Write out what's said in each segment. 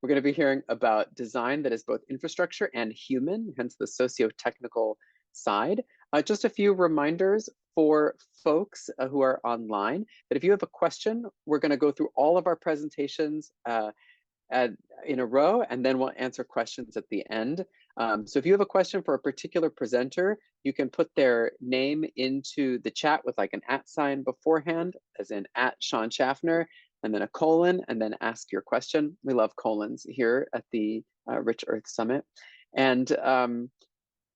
We're going to be hearing about design that is both infrastructure and human, hence the socio-technical side. Just a few reminders for folks who are online that if you have a question, we're going to go through all of our presentations in a row, and then we'll answer questions at the end. So if you have a question for a particular presenter, you can put their name into the chat with like an @ beforehand, as in @Sean Schaffner, and then a colon, and then ask your question. We love colons here at the Rich Earth Summit. And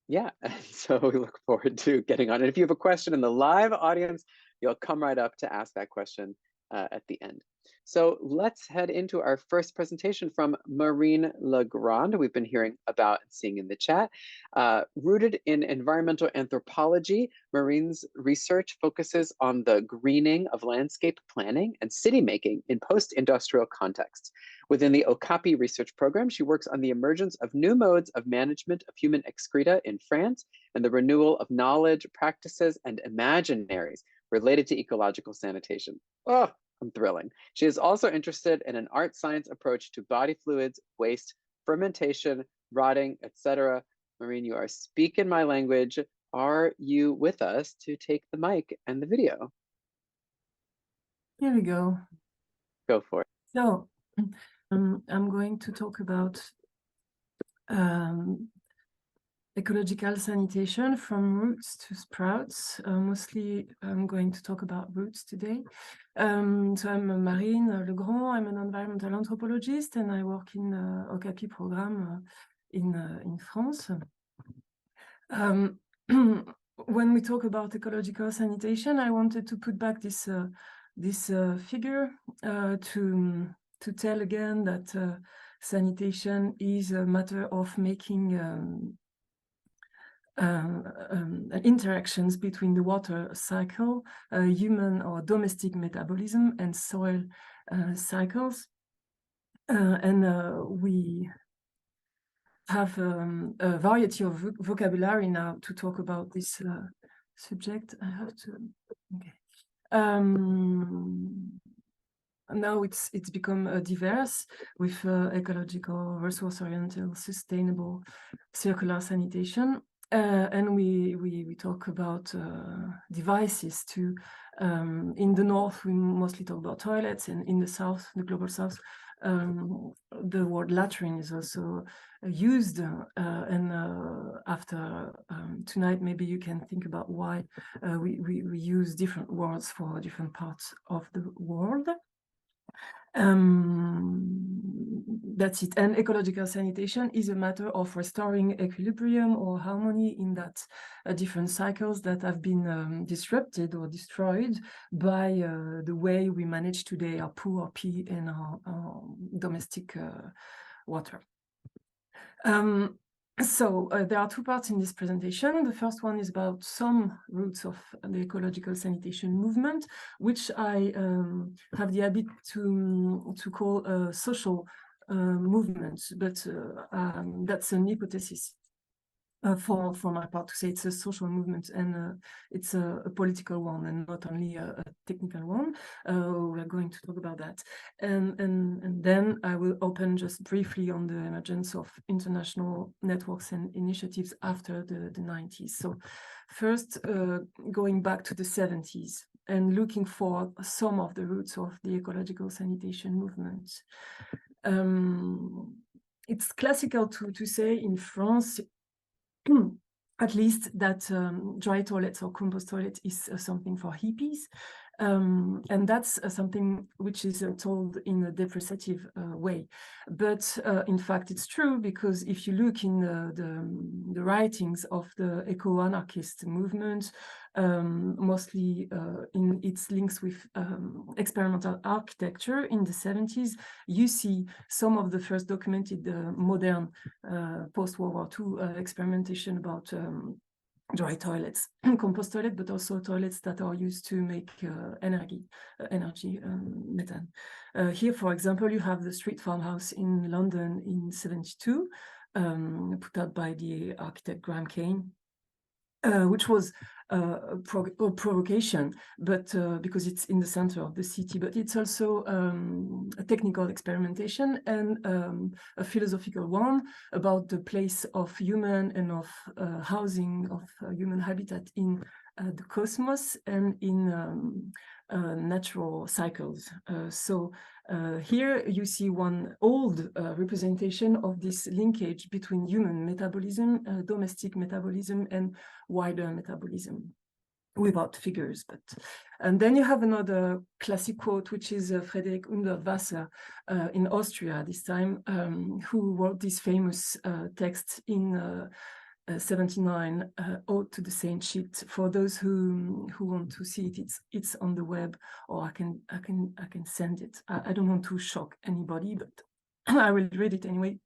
yeah, so we look forward to getting on. And if you have a question in the live audience, you'll come right up to ask that question at the end. So let's head into our first presentation from Marine Legrand. We've been hearing about and seeing in the chat. Rooted in environmental anthropology, Marine's research focuses on the greening of landscape planning and city making in post-industrial contexts. Within the OCAPI research program, she works on the emergence of new modes of management of human excreta in France and the renewal of knowledge, practices, and imaginaries related to ecological sanitation. Oh, I'm thrilling. She is also interested in an art science approach to body fluids, waste, fermentation, rotting, etc. Marine, you are speaking my language. Are you with us to take the mic and the video? Here we go. Go for it. So I'm going to talk about ecological sanitation from roots to sprouts. Mostly I'm going to talk about roots today. So I'm Marine Legrand. I'm an environmental anthropologist and I work in the OCAPI program in France. When we talk about ecological sanitation, I wanted to put back this figure to tell again that sanitation is a matter of making interactions between the water cycle, human or domestic metabolism, and soil cycles. We have a variety of vocabulary now to talk about this subject. I have to, okay. Now it's become diverse with ecological, resource-oriented, sustainable, circular sanitation. And we talk about devices too. In the north, we mostly talk about toilets, and in the south, the global south, the word latrine is also used. After tonight, maybe you can think about why we use different words for different parts of the world. That's it. And ecological sanitation is a matter of restoring equilibrium or harmony in that different cycles that have been disrupted or destroyed by the way we manage today our poo or pee and our domestic water. So there are two parts in this presentation. The first one is about some roots of the ecological sanitation movement, which I have the habit to call a social movement, but that's an hypothesis for my part to say it's a social movement, and it's a political one and not only a technical one. We're going to talk about that. And then I will open just briefly on the emergence of international networks and initiatives after the 90s. So first, going back to the 70s and looking for some of the roots of the ecological sanitation movement. It's classical to say in France, at least, that dry toilets or compost toilet is something for hippies. And that's something which is told in a depreciative way. But in fact, it's true, because if you look in the writings of the eco-anarchist movement, mostly in its links with experimental architecture in the 70s, you see some of the first documented modern post-World War II experimentation about dry toilets, compost toilet, but also toilets that are used to make energy, methane. Here, for example, you have the street farmhouse in London in '72, put out by the architect Graham Kane. which was a provocation, but because it's in the center of the city, but it's also a technical experimentation and a philosophical one about the place of human and of housing of human habitat in the cosmos and in natural cycles. So here you see one old representation of this linkage between human metabolism, domestic metabolism, and wider metabolism, without figures. And then you have another classic quote, which is Friedrich Unterwasser in Austria this time, who wrote this famous text in 79, Ode to the Saint Sheet. For those who want to see it, it's on the web, or I can send it. I don't want to shock anybody, but I will read it anyway.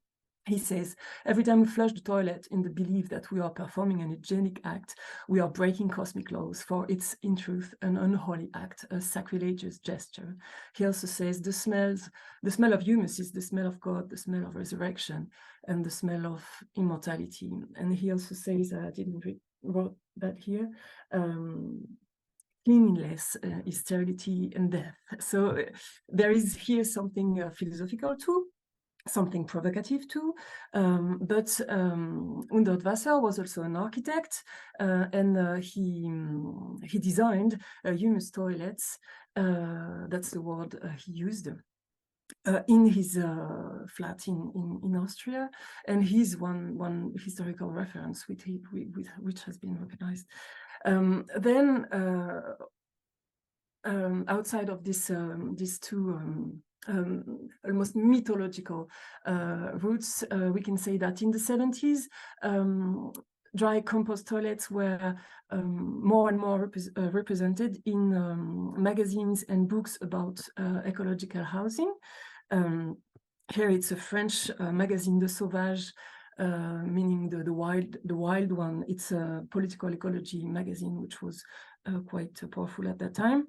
He says, every time we flush the toilet in the belief that we are performing an hygienic act, we are breaking cosmic laws, for it's in truth an unholy act, a sacrilegious gesture. He also says, the smell of humus is the smell of God, the smell of resurrection, and the smell of immortality. And he also says, I didn't wrote that here, cleanliness is sterility and death. So there is here something philosophical too, something provocative too, but Unterwasser was also an architect, and he designed humus toilets. That's the word he used. In his flat in Austria, and he's one historical reference with which has been recognized. Then outside of this these two almost mythological roots, we can say that in the 70s, dry compost toilets were more and more represented in magazines and books about ecological housing. Here it's a French magazine, De Sauvage, meaning the wild one. It's a political ecology magazine, which was quite powerful at that time.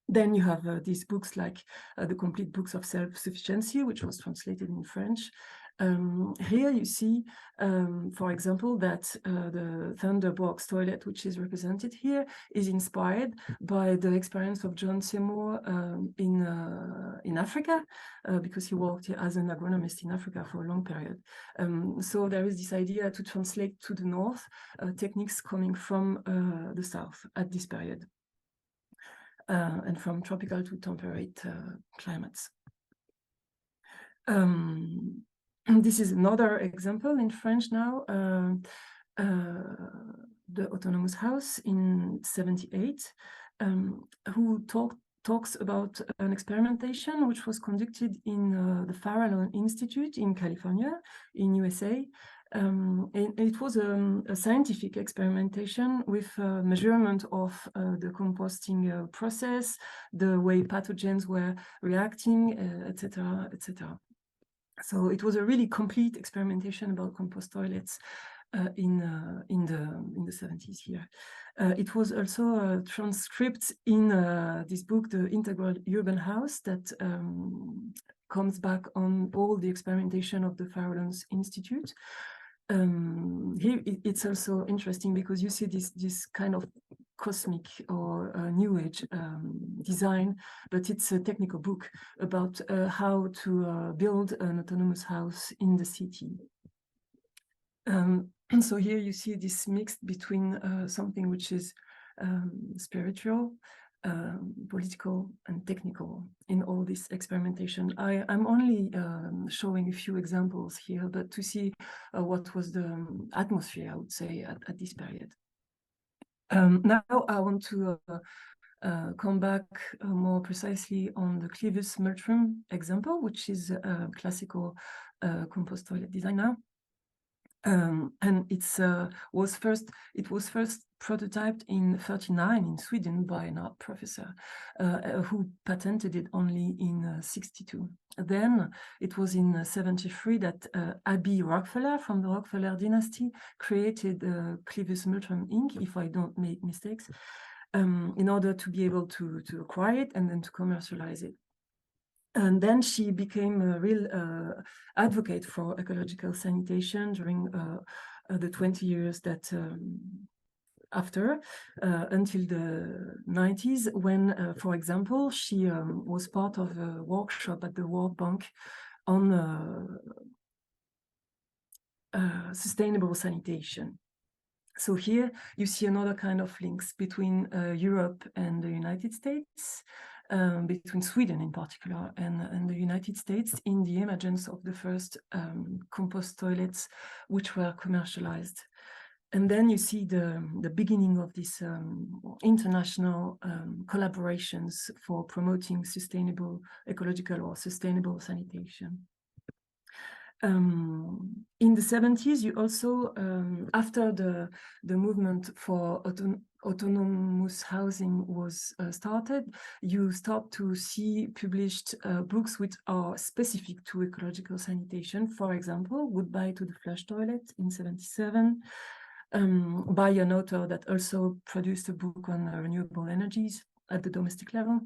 Then you have these books like the Complete Books of Self-Sufficiency, which was translated in French. Here you see, for example, that the Thunderbox toilet, which is represented here, is inspired by the experience of John Seymour in Africa, because he worked as an agronomist in Africa for a long period. So there is this idea to translate to the north techniques coming from the south at this period. And from tropical to temperate climates. This is another example in French now, the Autonomous House in 78, who talks about an experimentation which was conducted in the Farallon Institute in California, in USA. It was a scientific experimentation with measurement of the composting process, the way pathogens were reacting, etc., etc. So it was a really complete experimentation about compost toilets in the 70s here. It was also a transcript in this book, The Integral Urban House, that comes back on all the experimentation of the Farallon's Institute. Here it's also interesting because you see this kind of cosmic or new age design, but it's a technical book about how to build an autonomous house in the city. And so here you see this mix between something which is spiritual, political and technical in all this experimentation. I'm only showing a few examples here, but to see what was the atmosphere, I would say, at this period. Now I want to come back more precisely on the Clivus Multrum example, which is a classical compost toilet design now. And it was first prototyped in 1939 in Sweden by an art professor who patented it only in 1962. Then it was in 1973 that Abby Rockefeller from the Rockefeller dynasty created Clivus Multrum Inc., if I don't make mistakes, in order to be able to acquire it and then to commercialize it. And then she became a real advocate for ecological sanitation during the 20 years that after until the 90s, when, for example, she was part of a workshop at the World Bank on sustainable sanitation. So here you see another kind of links between Europe and the United States, between Sweden in particular and the United States, in the emergence of the first compost toilets which were commercialized. And then you see the beginning of these international collaborations for promoting sustainable, ecological or sustainable sanitation. In the 70s, you also, after the movement for autonomous housing was started, you start to see published books which are specific to ecological sanitation. For example, Goodbye to the Flush Toilet in 77, by an author that also produced a book on renewable energies at the domestic level.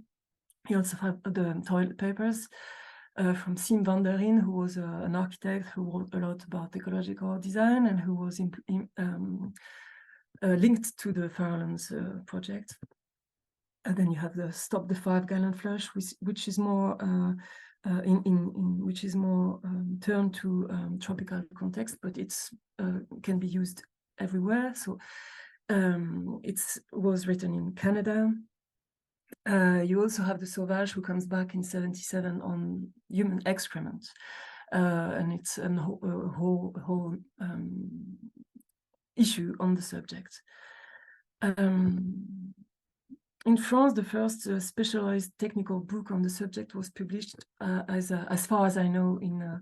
You also have the toilet papers from Sim van der Rijn, who was an architect who wrote a lot about ecological design and who was linked to the Fairlands project. And then you have the Stop the 5-Gallon Flush, which is more which is more turned to tropical context, but it's can be used everywhere. So it was written in Canada. You also have the Sauvage, who comes back in 77 on human excrement, and it's a whole issue on the subject. In France, the first specialized technical book on the subject was published, as far as I know, in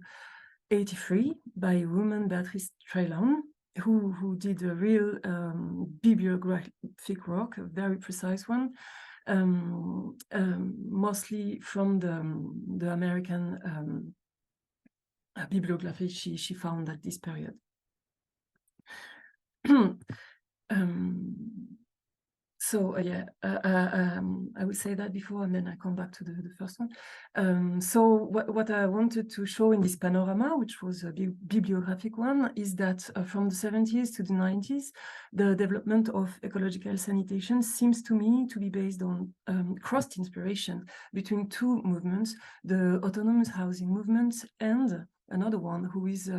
83 by a woman, Beatrice Trelan, who did a real bibliographic work, a very precise one, mostly from the American bibliography she found at this period. So yeah, I will say that before, and then I come back to the first one. So what I wanted to show in this panorama, which was a bibliographic one, is that from the 70s to the 90s, the development of ecological sanitation seems to me to be based on cross-inspiration between two movements, the autonomous housing movement and another one who is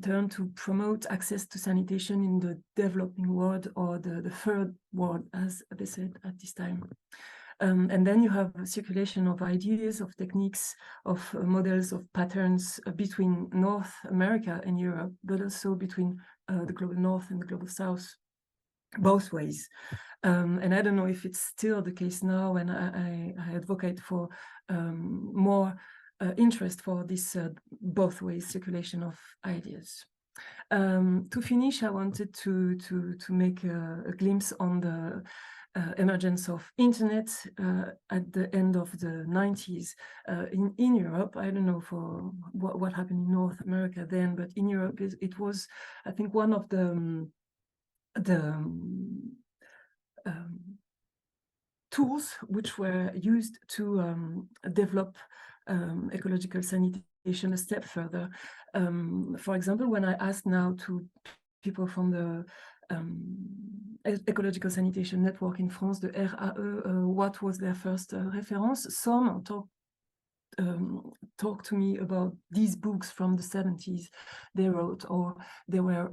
turned to promote access to sanitation in the developing world, or the third world, as they said at this time. And then you have a circulation of ideas, of techniques, of models, of patterns between North America and Europe, but also between the global North and the global South, both ways. And I don't know if it's still the case now, and I advocate for more interest for this both ways circulation of ideas. To finish, I wanted to make a glimpse on the emergence of internet at the end of the 90s in Europe. I don't know for what happened in North America then, but in Europe it was, I think, one of the tools which were used to develop ecological sanitation a step further. For example, when I ask now to people from the Ecological Sanitation Network in France, the RAE, what was their first reference, some talk to me about these books from the 70s they wrote, or they were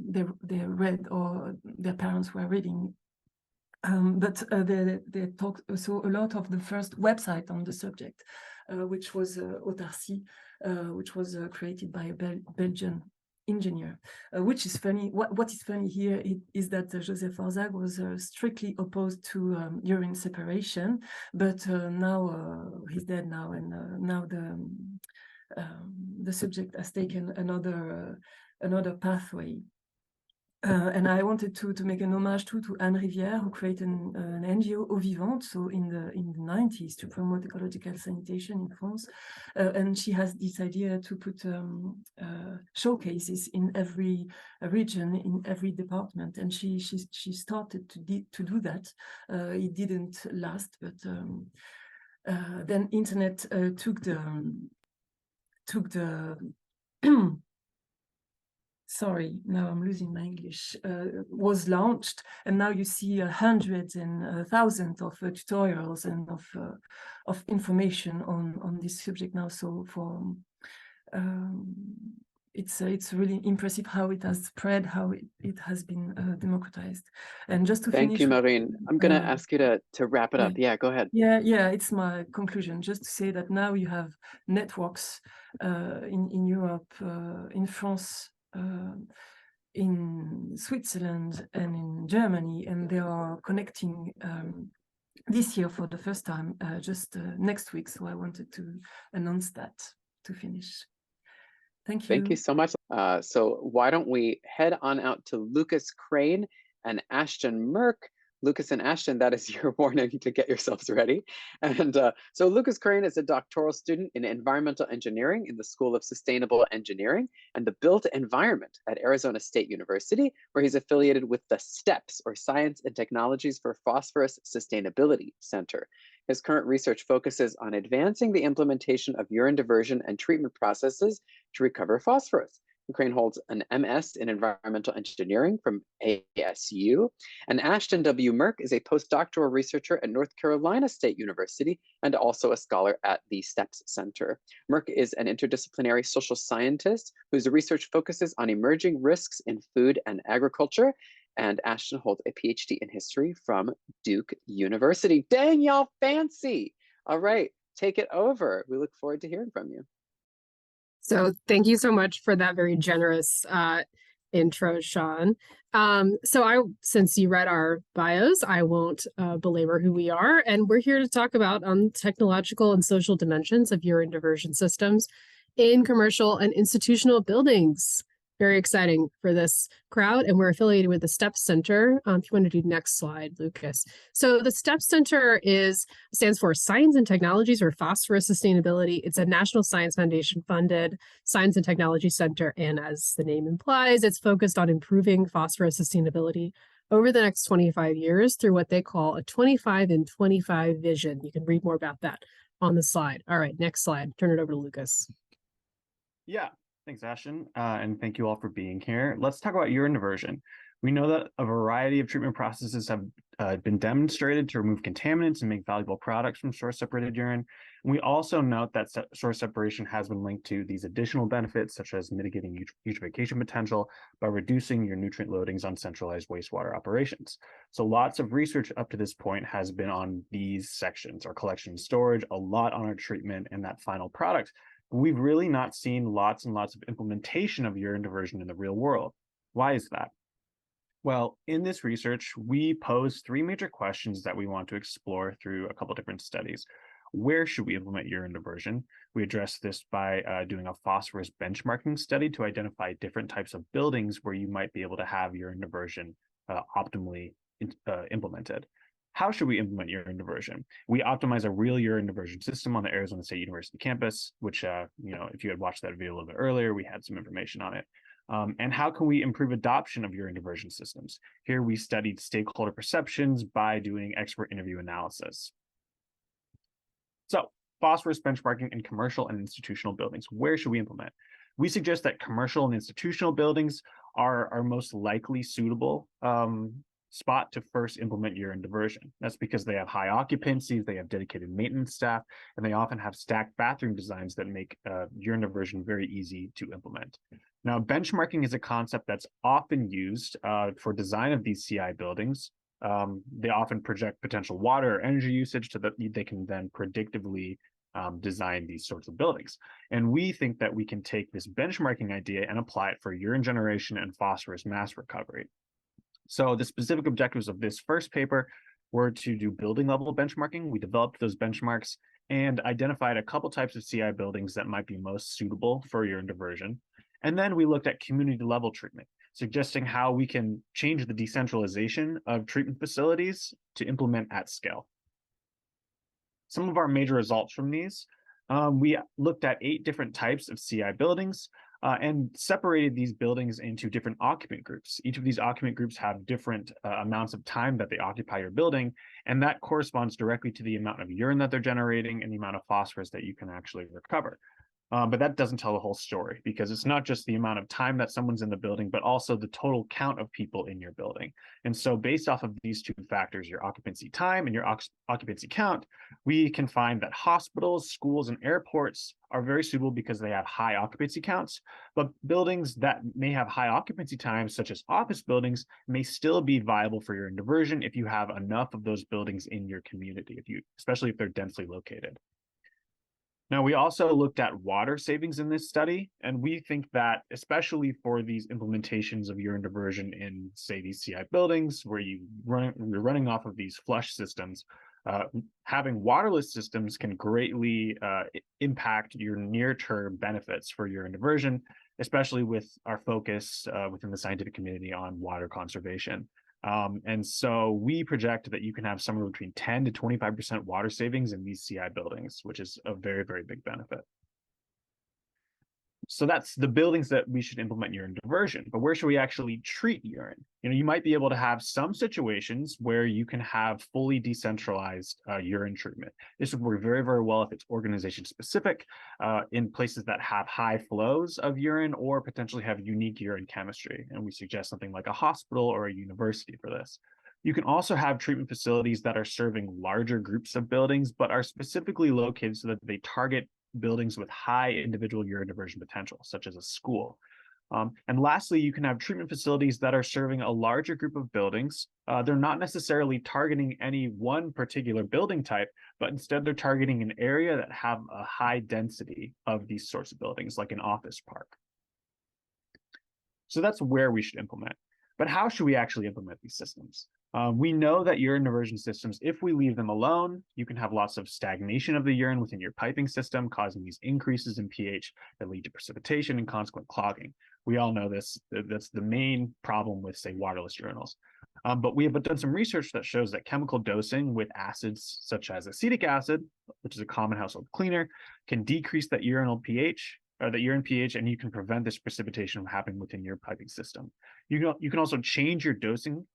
they read, or their parents were reading. But they talked also a lot of the first website on the subject, which was Autarcie, which was created by a Belgian engineer. Which is funny. What is funny here is that Joseph Orzag was strictly opposed to urine separation, but now he's dead now, and now the subject has taken another pathway. And I wanted to make an homage to Anne Rivière, who created an NGO, Eau Vivante, so in the 90s, to promote ecological sanitation in France. And she has this idea to put showcases in every region, in every department. And she started to do that. It didn't last, but then internet took the sorry, now I'm losing my English, was launched, and now you see hundreds and thousands of tutorials and of information on this subject now. So for it's really impressive how it has spread, how it has been democratized. And just to Thank finish, you, Marine. I'm going to ask you to wrap it up. Yeah, go ahead. yeah, it's my conclusion. Just to say that now you have networks in Europe, in France, in Switzerland, and in Germany, and they are connecting this year for the first time, just next week. So I wanted to announce that to finish. Thank you. Thank you so much. So why don't we head on out to Lucas Crane and Ashton Merck. Lucas and Ashton, that is your warning to get yourselves ready. And so Lucas Crane is a doctoral student in environmental engineering in the School of Sustainable Engineering and the Built Environment at Arizona State University, where he's affiliated with the STEPS, or Science and Technologies for Phosphorus Sustainability Center. His current research focuses on advancing the implementation of urine diversion and treatment processes to recover phosphorus. Crane holds an MS in environmental engineering from ASU, and Ashton W. Merck is a postdoctoral researcher at North Carolina State University and also a scholar at the STEPS Center. Merck is an interdisciplinary social scientist whose research focuses on emerging risks in food and agriculture, and Ashton holds a PhD in history from Duke University. Dang, y'all fancy! All right, take it over. We look forward to hearing from you. So thank you so much for that very generous intro, Sean. Since you read our bios, I won't belabor who we are, and we're here to talk about technological and social dimensions of urine diversion systems in commercial and institutional buildings. Very exciting for this crowd, and we're affiliated with the STEPS Center. If you want to do next slide, Lucas. So the STEPS Center stands for Science and Technologies for Phosphorus Sustainability. It's a National Science Foundation funded science and technology center, and as the name implies, it's focused on improving phosphorus sustainability over the next 25 years through what they call a 25 in 25 vision. You can read more about that on the slide. All right, next slide. Turn it over to Lucas. Yeah. Thanks, Ashton, and thank you all for being here. Let's talk about urine diversion. We know that a variety of treatment processes have been demonstrated to remove contaminants and make valuable products from source-separated urine. And we also note that source separation has been linked to these additional benefits, such as mitigating eutrophication potential by reducing your nutrient loadings on centralized wastewater operations. So lots of research up to this point has been on these sections, our collection and storage, a lot on our treatment and that final product. We've really not seen lots and lots of implementation of urine diversion in the real world. Why is that? Well, in this research, we pose three major questions that we want to explore through a couple different studies. Where should we implement urine diversion? We address this by doing a phosphorus benchmarking study to identify different types of buildings where you might be able to have urine diversion optimally implemented. How should we implement urine diversion? We optimize a real urine diversion system on the Arizona State University campus, which, if you had watched that video a little bit earlier, we had some information on it. And how can we improve adoption of urine diversion systems? Here we studied stakeholder perceptions by doing expert interview analysis. So, phosphorus benchmarking in commercial and institutional buildings. Where should we implement? We suggest that commercial and institutional buildings are our most likely suitable spot to first implement urine diversion. That's because they have high occupancies, they have dedicated maintenance staff, and they often have stacked bathroom designs that make urine diversion very easy to implement. Now, benchmarking is a concept that's often used for design of these CI buildings. They often project potential water or energy usage so that they can then predictively design these sorts of buildings. And we think that we can take this benchmarking idea and apply it for urine generation and phosphorus mass recovery. So the specific objectives of this first paper were to do building level benchmarking. We developed those benchmarks and identified a couple types of CI buildings that might be most suitable for urine diversion. And then we looked at community level treatment, suggesting how we can change the decentralization of treatment facilities to implement at scale. Some of our major results from these, we looked at 8 different types of CI buildings, and separated these buildings into different occupant groups. Each of these occupant groups have different amounts of time that they occupy your building, and that corresponds directly to the amount of urine that they're generating and the amount of phosphorus that you can actually recover. But that doesn't tell the whole story, because it's not just the amount of time that someone's in the building, but also the total count of people in your building. And so based off of these two factors, your occupancy time and your occupancy count, we can find that hospitals, schools, and airports are very suitable because they have high occupancy counts. But buildings that may have high occupancy times, such as office buildings, may still be viable for urine diversion if you have enough of those buildings in your community, especially if they're densely located. Now, we also looked at water savings in this study, and we think that especially for these implementations of urine diversion in, say, these CI buildings where you're running off of these flush systems, having waterless systems can greatly impact your near-term benefits for urine diversion, especially with our focus within the scientific community on water conservation. And so we project that you can have somewhere between 10 to 25% water savings in these CI buildings, which is a very, very big benefit. So that's the buildings that we should implement urine diversion. But where should we actually treat urine? You might be able to have some situations where you can have fully decentralized urine treatment. This would work very, very well if it's organization specific in places that have high flows of urine or potentially have unique urine chemistry. And we suggest something like a hospital or a university for this. You can also have treatment facilities that are serving larger groups of buildings, but are specifically located so that they target buildings with high individual urine diversion potential, such as a school. And lastly, you can have treatment facilities that are serving a larger group of buildings. They're not necessarily targeting any one particular building type, but instead they're targeting an area that have a high density of these sorts of buildings, like an office park. So that's where we should implement. But how should we actually implement these systems? We know that urine diversion systems, if we leave them alone, you can have lots of stagnation of the urine within your piping system, causing these increases in pH that lead to precipitation and consequent clogging. We all know this. That's the main problem with, say, waterless urinals. But we have done some research that shows that chemical dosing with acids such as acetic acid, which is a common household cleaner, can decrease that urinal pH, or the urine pH, and you can prevent this precipitation from happening within your piping system. You can also change your dosing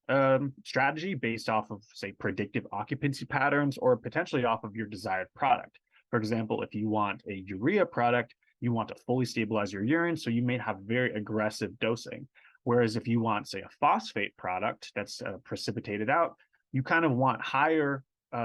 strategy based off of, say, predictive occupancy patterns or potentially off of your desired product. For example, if you want a urea product, you want to fully stabilize your urine, so you may have very aggressive dosing. Whereas if you want, say, a phosphate product that's precipitated out, you kind of want higher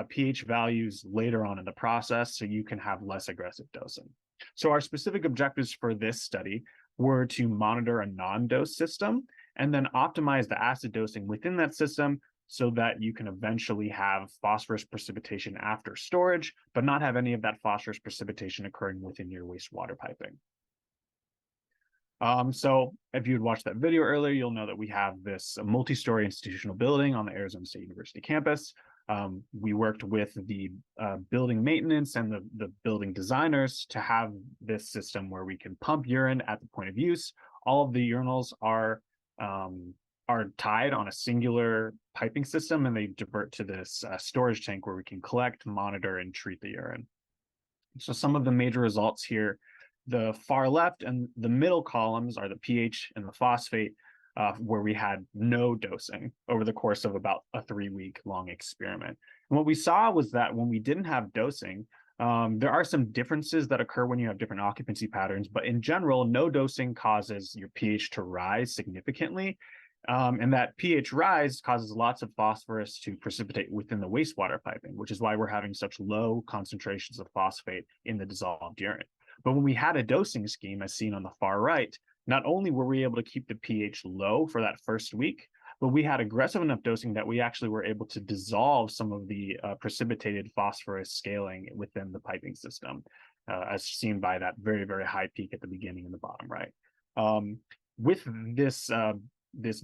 pH values later on in the process, so you can have less aggressive dosing. So our specific objectives for this study were to monitor a non-dose system and then optimize the acid dosing within that system so that you can eventually have phosphorus precipitation after storage, but not have any of that phosphorus precipitation occurring within your wastewater piping. So if you had watched that video earlier, you'll know that we have this multi-story institutional building on the Arizona State University campus. We worked with the building maintenance and the building designers to have this system where we can pump urine at the point of use. All of the urinals are tied on a singular piping system, and they divert to this storage tank where we can collect, monitor, and treat the urine. So some of the major results here, the far left and the middle columns are the pH and the phosphate, where we had no dosing over the course of about a 3-week long experiment. And what we saw was that when we didn't have dosing, there are some differences that occur when you have different occupancy patterns, but in general, no dosing causes your pH to rise significantly. And that pH rise causes lots of phosphorus to precipitate within the wastewater piping, which is why we're having such low concentrations of phosphate in the dissolved urine. But when we had a dosing scheme, as seen on the far right, not only were we able to keep the pH low for that first week, but we had aggressive enough dosing that we actually were able to dissolve some of the precipitated phosphorus scaling within the piping system, as seen by that very, very high peak at the beginning and the bottom right. With this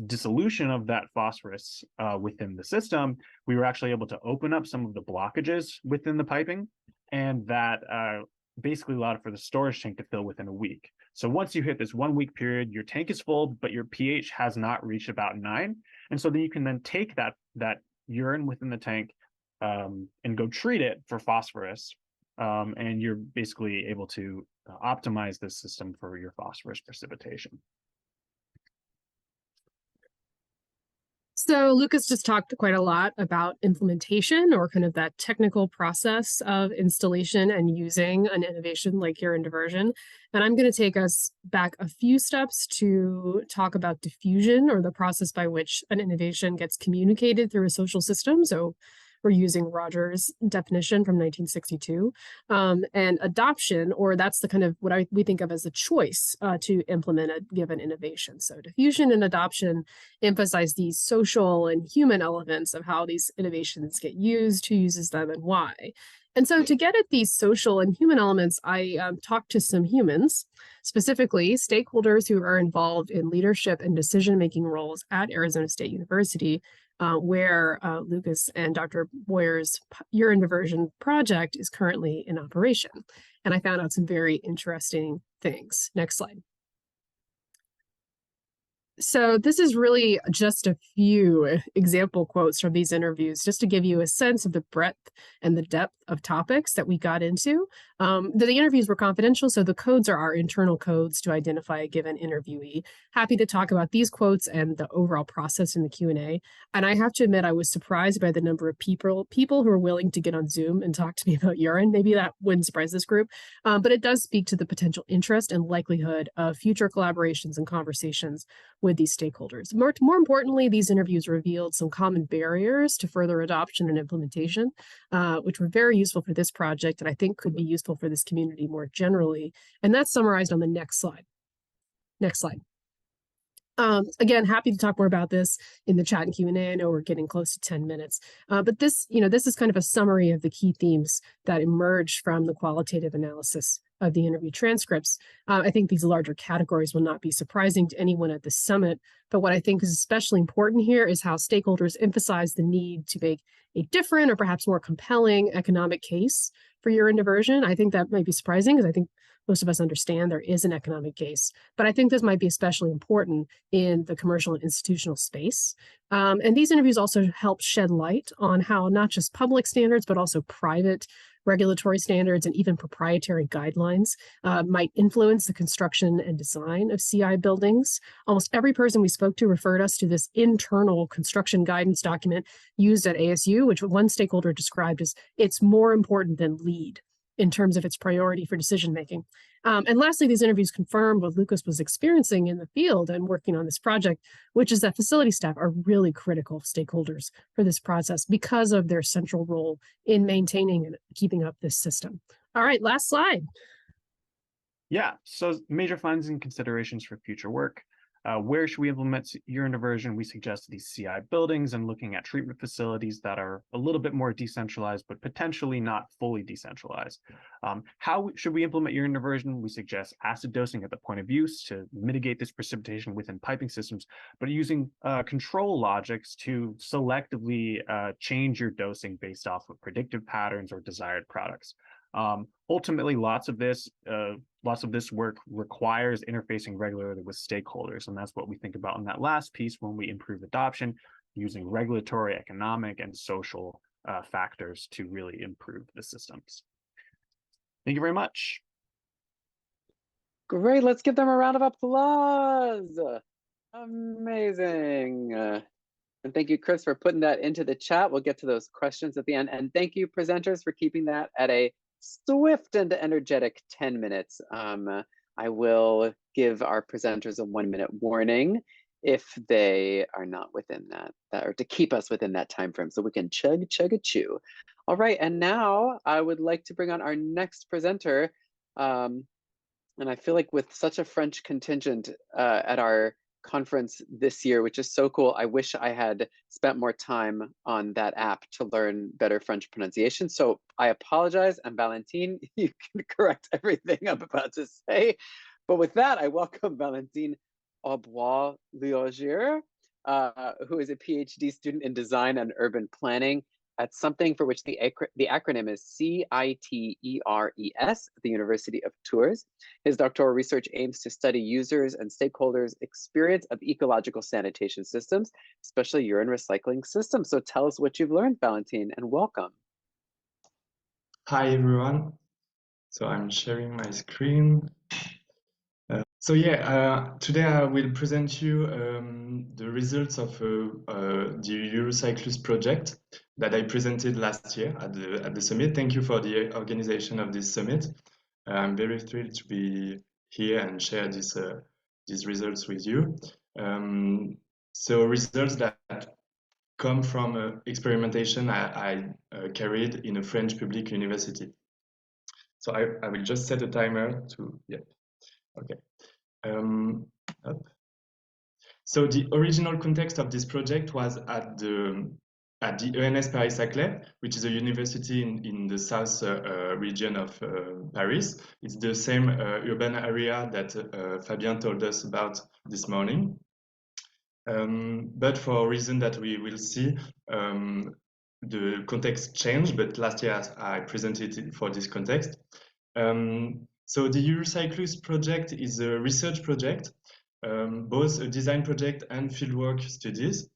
dissolution of that phosphorus within the system, we were actually able to open up some of the blockages within the piping, and that basically allowed for the storage tank to fill within a week. So once you hit this 1-week period, your tank is full, but your pH has not reached about 9. And so then you can then take that urine within the tank and go treat it for phosphorus. And you're basically able to optimize this system for your phosphorus precipitation. So Lucas just talked quite a lot about implementation, or kind of that technical process of installation and using an innovation like urine-diversion. And I'm going to take us back a few steps to talk about diffusion, or the process by which an innovation gets communicated through a social system. So we're using Rogers' definition from 1962, and adoption, or that's the kind of what we think of as a choice to implement a given innovation. So diffusion and adoption emphasize these social and human elements of how these innovations get used, who uses them, and why. And so to get at these social and human elements, I talked to some humans, specifically stakeholders who are involved in leadership and decision-making roles at Arizona State University, where Lucas and Dr. Boyer's urine diversion project is currently in operation. And I found out some very interesting things. Next slide. So this is really just a few example quotes from these interviews, just to give you a sense of the breadth and the depth of topics that we got into. The interviews were confidential, so the codes are our internal codes to identify a given interviewee. Happy to talk about these quotes and the overall process in the Q&A. And I have to admit, I was surprised by the number of people who are willing to get on Zoom and talk to me about urine. Maybe that wouldn't surprise this group, but it does speak to the potential interest and likelihood of future collaborations and conversations with these stakeholders. More importantly, these interviews revealed some common barriers to further adoption and implementation, which were very useful for this project, and I think could be useful for this community more generally. And that's summarized on the next slide. Next slide. Again, happy to talk more about this in the chat and Q&A. I know we're getting close to 10 minutes, but this is kind of a summary of the key themes that emerged from the qualitative analysis of the interview transcripts. I think these larger categories will not be surprising to anyone at the summit, but what I think is especially important here is how stakeholders emphasize the need to make a different, or perhaps more compelling, economic case for urine diversion. I think that might be surprising, because I think most of us understand there is an economic case, but I think this might be especially important in the commercial and institutional space. And these interviews also help shed light on how not just public standards, but also private regulatory standards and even proprietary guidelines might influence the construction and design of CI buildings. Almost every person we spoke to referred us to this internal construction guidance document used at ASU, which one stakeholder described as it's more important than LEED in terms of its priority for decision-making. And lastly, these interviews confirmed what Lucas was experiencing in the field and working on this project, which is that facility staff are really critical stakeholders for this process because of their central role in maintaining and keeping up this system. All right, last slide. Yeah, so major findings and considerations for future work. Where should we implement urine diversion? We suggest these CI buildings and looking at treatment facilities that are a little bit more decentralized, but potentially not fully decentralized. How should we implement urine diversion? We suggest acid dosing at the point of use to mitigate this precipitation within piping systems, but using control logics to selectively change your dosing based off of predictive patterns or desired products. Ultimately, lots of this work requires interfacing regularly with stakeholders, and that's what we think about in that last piece when we improve adoption, using regulatory, economic, and social factors to really improve the systems. Thank you very much. Great, let's give them a round of applause. Amazing. And thank you, Chris, for putting that into the chat. We'll get to those questions at the end. And thank you, presenters, for keeping that at a swift and energetic 10 minutes. I will give our presenters a 1-minute warning if they are not within that, or to keep us within that time frame so we can chug a chew. All right, and now I would like to bring on our next presenter. And I feel like with such a French contingent at our conference this year, which is so cool, I wish I had spent more time on that app to learn better French pronunciation. So I apologize, and Valentin, you can correct everything I'm about to say. But with that, I welcome Valentin Aubois-Liogier, who is a PhD student in design and urban planning at something for which the acronym is CITERES at the University of Tours. His doctoral research aims to study users and stakeholders' experience of ecological sanitation systems, especially urine recycling systems. So tell us what you've learned, Valentin, and welcome. Hi, everyone. So I'm sharing my screen. So yeah, today I will present you the results of the Urocyclus project that I presented last year at the summit. Thank you for the organization of this summit. I'm very thrilled to be here and share these results with you. So results that come from experimentation I carried in a French public university. So I will just set a timer to, yeah, okay. Up. So the original context of this project was at the ENS Paris-Saclay, which is a university in the south region of Paris. It's the same urban area that Fabien told us about this morning. But for a reason that we will see, the context changed, but last year I presented it for this context. So the Urocyclus project is a research project, both a design project and fieldwork studies.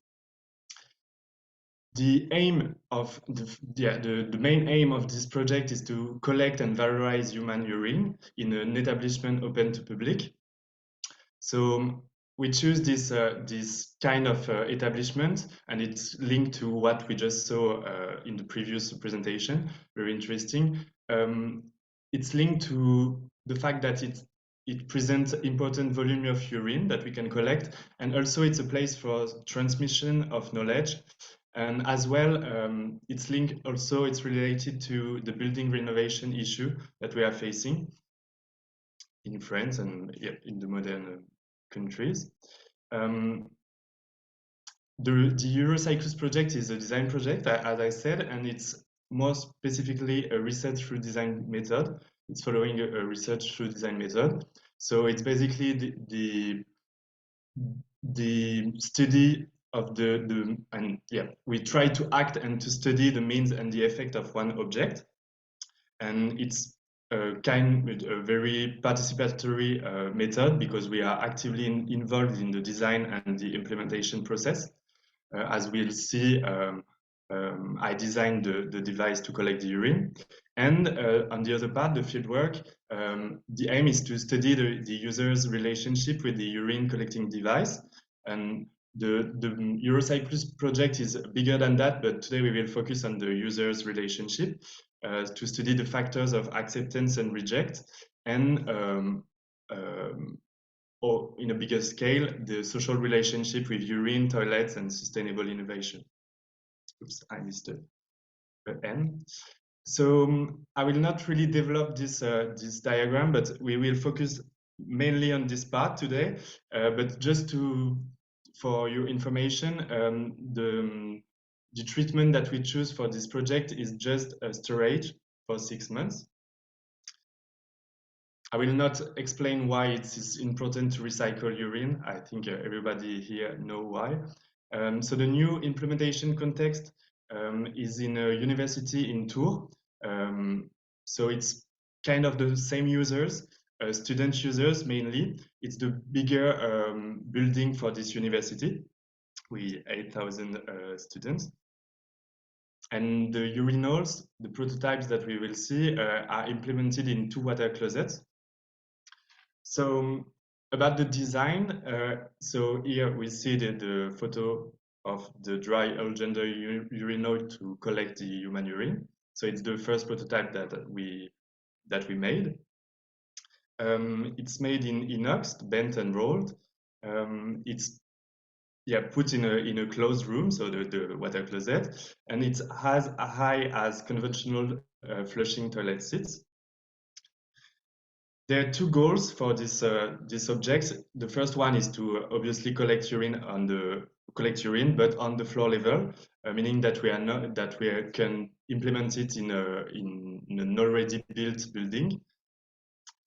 The aim of the main aim of this project is to collect and valorize human urine in an establishment open to public. So we choose this kind of establishment, and it's linked to what we just saw in the previous presentation. Very interesting. It's linked to the fact that it presents important volume of urine that we can collect, and also it's a place for transmission of knowledge. And as well, it's linked also, it's related to the building renovation issue that we are facing in France and in the modern countries. The Urocyclus project is a design project, as I said, and it's more specifically a research through design method. It's following a research through design method. So it's basically the study of we try to act and to study the means and the effect of one object. And it's a very participatory method, because we are actively involved in the design and the implementation process. As we'll see, I designed the device to collect the urine. And on the other part, the fieldwork, the aim is to study the user's relationship with the urine collecting device. And the Urocyclus project is bigger than that, but today we will focus on the user's relationship to study the factors of acceptance and reject, and or in a bigger scale, the social relationship with urine, toilets, and sustainable innovation. Oops, I missed the N. So I will not really develop this diagram, but we will focus mainly on this part today. But just for your information, the treatment that we choose for this project is just a storage for 6 months. I will not explain why it is important to recycle urine. I think everybody here know why. So the new implementation context is in a university in Tours. So it's kind of the same users, student users mainly. It's the bigger building for this university with 8,000 students. And the urinals, the prototypes that we will see, are implemented in 2 water closets. So about the design, so here we see the photo of the dry all-gender urinal to collect the human urine. So it's the first prototype that we made. It's made in inox, bent and rolled. It's put in a closed room, so the water closet, and it has a high as conventional flushing toilet seats. There are 2 goals for this object. The first one is to obviously collect urine, but on the floor level, meaning that we can implement it in an already built building.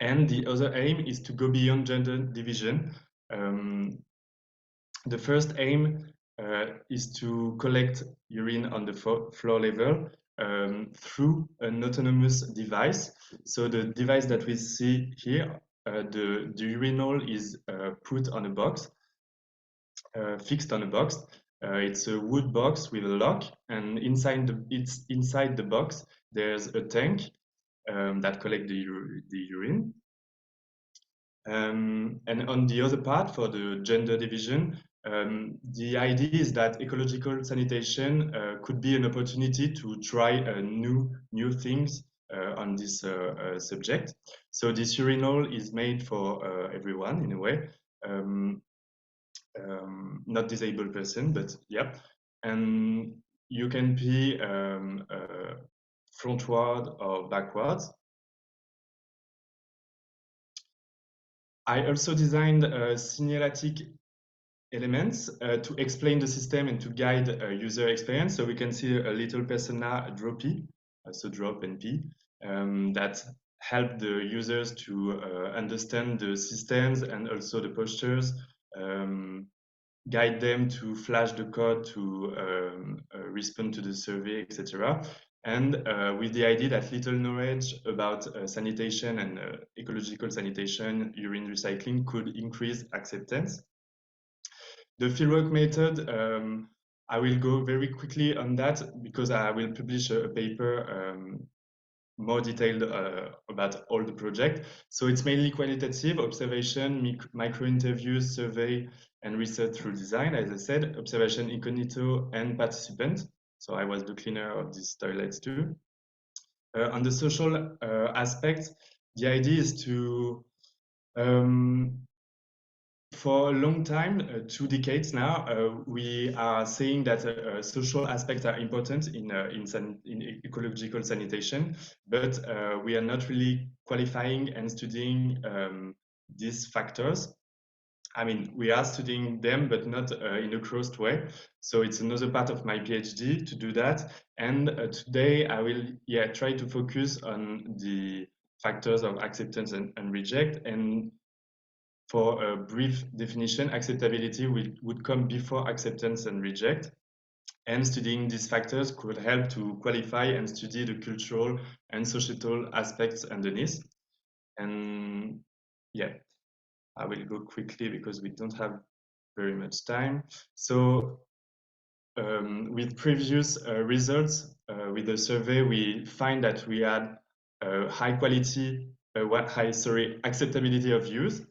And the other aim is to go beyond gender division. The first aim is to collect urine on the floor level through an autonomous device. So the device that we see here, the urinal is put on a box, fixed on a box. It's a wood box with a lock, and inside the box there's a tank that collects the urine. And on the other part, for the gender division, the idea is that ecological sanitation could be an opportunity to try new things on this subject. So this urinal is made for everyone in a way, not disabled person, but yeah. And you can be frontward or backwards. I also designed signalétic elements to explain the system and to guide user experience. So we can see a little persona droppy, so drop and p, that help the users to understand the systems and also the postures, guide them to flash the code to respond to the survey, etc. And with the idea that little knowledge about sanitation and ecological sanitation, urine recycling could increase acceptance. The fieldwork method, I will go very quickly on that because I will publish a paper more detailed about all the project. So it's mainly qualitative, observation, micro-interviews, survey, and research through design, as I said, observation incognito and participant. So I was the cleaner of these toilets too. On the social aspect, the idea is to for a long time, 2 decades now, we are saying that social aspects are important in ecological sanitation, but we are not really qualifying and studying these factors. I mean, we are studying them, but not in a closed way. So it's another part of my PhD to do that. And today I will try to focus on the factors of acceptance and reject. And for a brief definition, acceptability would come before acceptance and reject. And studying these factors could help to qualify and study the cultural and societal aspects underneath. And yeah, I will go quickly because we don't have very much time. So with previous results with the survey, we find that we had high quality, acceptability of use.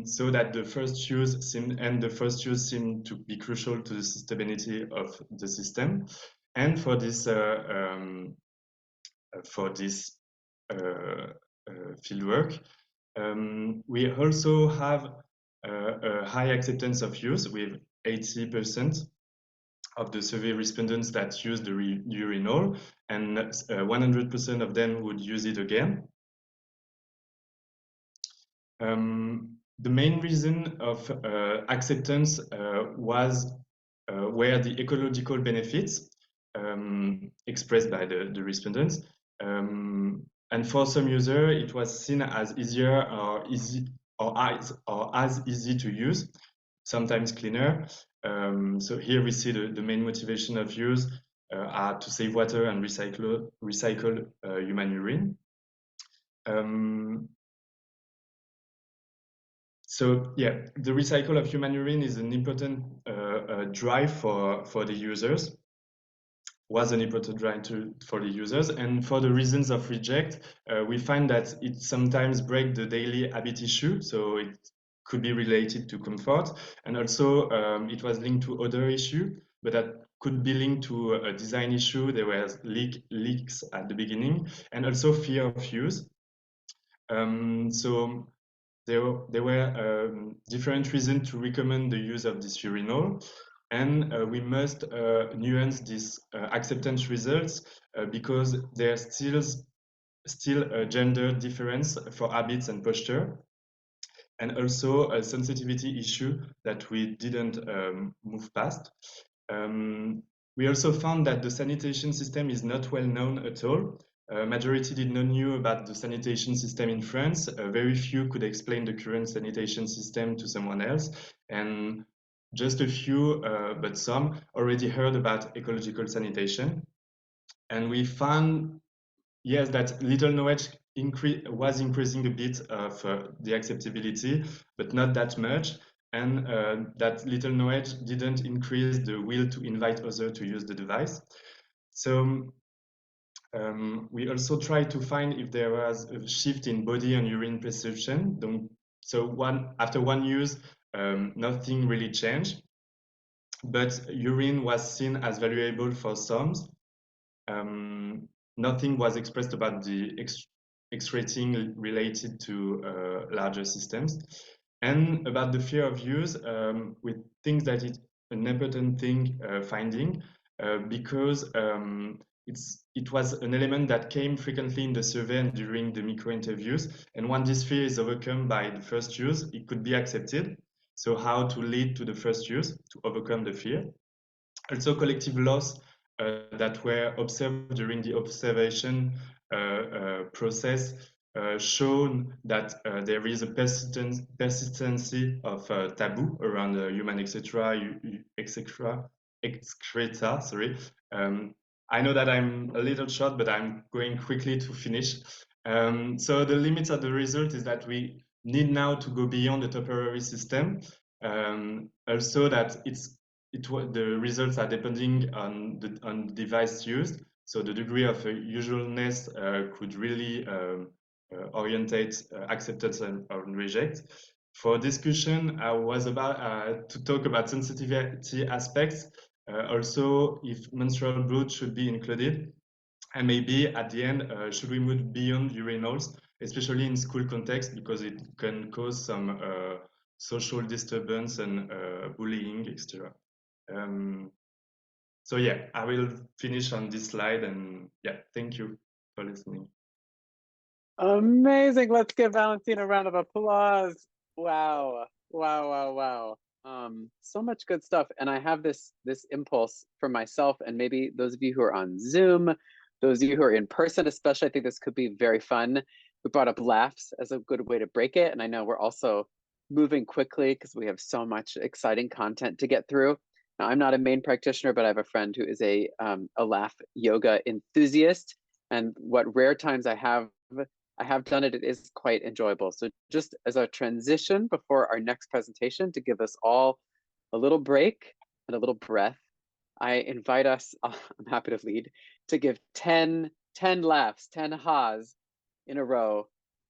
So that the first use seemed to be crucial to the sustainability of the system. And for this fieldwork, we also have a high acceptance of use with 80% of the survey respondents that use the urinal, and 100% of them would use it again. The main reason of acceptance were the ecological benefits expressed by the respondents. And for some users, it was seen as easier or as easy to use, sometimes cleaner. So here we see the main motivation of use are to save water and recycle human urine. So yeah, the recycle of human urine is an important drive for the users, was an important drive for the users. And for the reasons of reject, we find that it sometimes breaks the daily habit issue. So it could be related to comfort. And also it was linked to other issue, but that could be linked to a design issue. There were leaks at the beginning, and also fear of use. So there were different reasons to recommend the use of this urinal, and we must nuance these acceptance results because there's still a gender difference for habits and posture, and also a sensitivity issue that we didn't move past. We also found that the sanitation system is not well known at all. Majority did not know about the sanitation system in France. Very few could explain the current sanitation system to someone else. And just a few, but some, already heard about ecological sanitation. And we found, yes, that little knowledge was increasing a bit of the acceptability, but not that much. And that little knowledge didn't increase the will to invite others to use the device. So We also tried to find if there was a shift in body and urine perception. So after one use, nothing really changed, but urine was seen as valuable for some. Nothing was expressed about the X-rating related to larger systems. And about the fear of use, we think that it's an important thing finding because it was an element that came frequently in the survey and during the micro-interviews. And when this fear is overcome by the first use, it could be accepted. So how to lead to the first use to overcome the fear. Also collective loss that were observed during the observation process shown that there is a persistency of taboo around human excreta. Sorry. I know that I'm a little short, but I'm going quickly to finish. So the limits of the result is that we need now to go beyond the temporary system. Also that the results are depending on the device used. So the degree of usualness could really orientate acceptance and reject. For discussion, I was about to talk about sensitivity aspects. Also, if menstrual blood should be included. And maybe at the end, should we move beyond urinals, especially in school context, because it can cause some social disturbance and bullying, etc. So yeah, I will finish on this slide, and yeah, thank you for listening. Amazing. Let's give Valentin a round of applause. Wow. Wow. So much good stuff. And I have this impulse for myself and maybe those of you who are on Zoom, those of you who are in person, especially, I think this could be very fun. We brought up laughs as a good way to break it. And I know we're also moving quickly because we have so much exciting content to get through. Now, I'm not a main practitioner, but I have a friend who is a laugh yoga enthusiast. And what rare times I have done it, it is quite enjoyable. So just as a transition before our next presentation, to give us all a little break and a little breath, I invite us, I'm happy to lead, to give 10 laughs, 10 ha's in a row.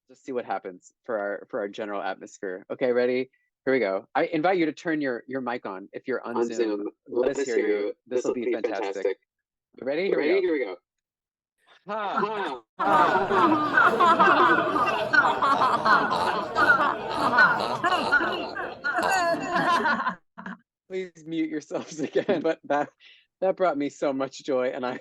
Just see what happens for our general atmosphere. Okay, ready? Here we go. I invite you to turn your mic on if you're on Zoom. Let us hear you. This will be fantastic. Ready? Here we go. Ha. Please mute yourselves again, but that brought me so much joy, and I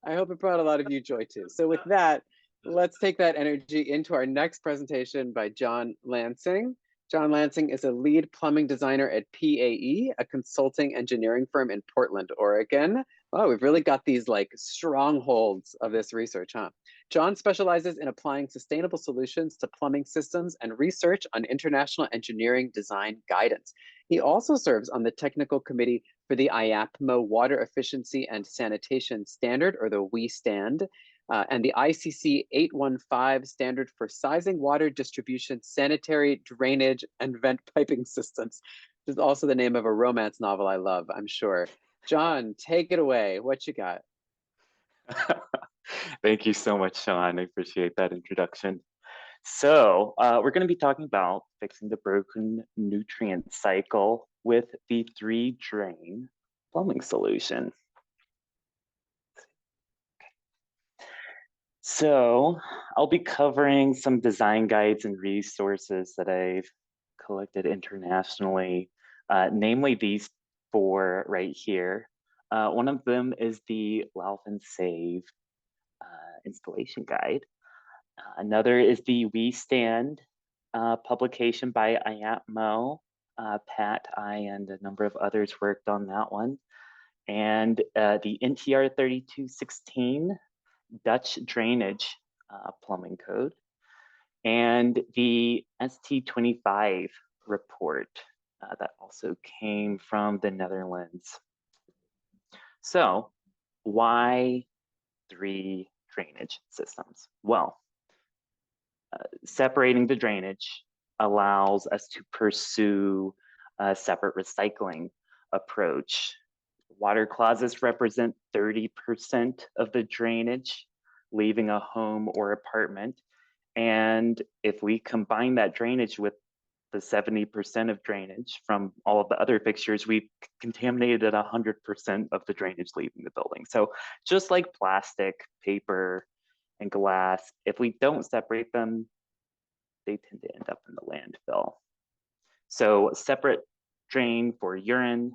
hope it brought a lot of you joy too. So with that, let's take that energy into our next presentation by John Lansing. John Lansing is a lead plumbing designer at PAE, a consulting engineering firm in Portland, Oregon. Oh, we've really got these like strongholds of this research, huh? John specializes in applying sustainable solutions to plumbing systems and research on international engineering design guidance. He also serves on the technical committee for the IAPMO Water Efficiency and Sanitation Standard, or the WE Stand, and the ICC 815 standard for sizing water distribution, sanitary, drainage, and vent piping systems. Which is also the name of a romance novel I love, I'm sure. John, take it away. What you got? Thank you so much, Sean. I appreciate that introduction. So we're going to be talking about fixing the broken nutrient cycle with the 3-drain plumbing solution. So I'll be covering some design guides and resources that I've collected internationally, namely these 4 right here. One of them is the Laugh and Save installation guide. Another is the We Stand publication by IAPMO. Pat, I, and a number of others worked on that one. And the NTR 3216 Dutch drainage plumbing code, and the ST25 report that also came from the Netherlands. So why 3 drainage systems? Well, separating the drainage allows us to pursue a separate recycling approach. Water closets represent 30% of the drainage leaving a home or apartment. And if we combine that drainage with the 70% of drainage from all of the other fixtures, we've contaminated 100% of the drainage leaving the building. So just like plastic, paper, and glass, if we don't separate them, they tend to end up in the landfill. So a separate drain for urine,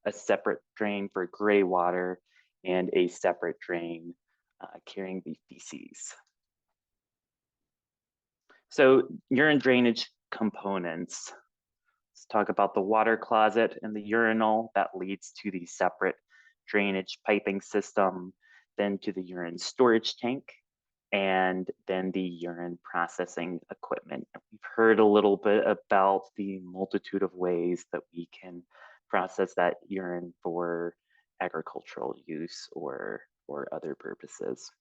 a separate drain for gray water, and a separate drain carrying the feces. So urine drainage components. Let's talk about the water closet and the urinal that leads to the separate drainage piping system, then to the urine storage tank, and then the urine processing equipment. We've heard a little bit about the multitude of ways that we can process that urine for agricultural use or other purposes.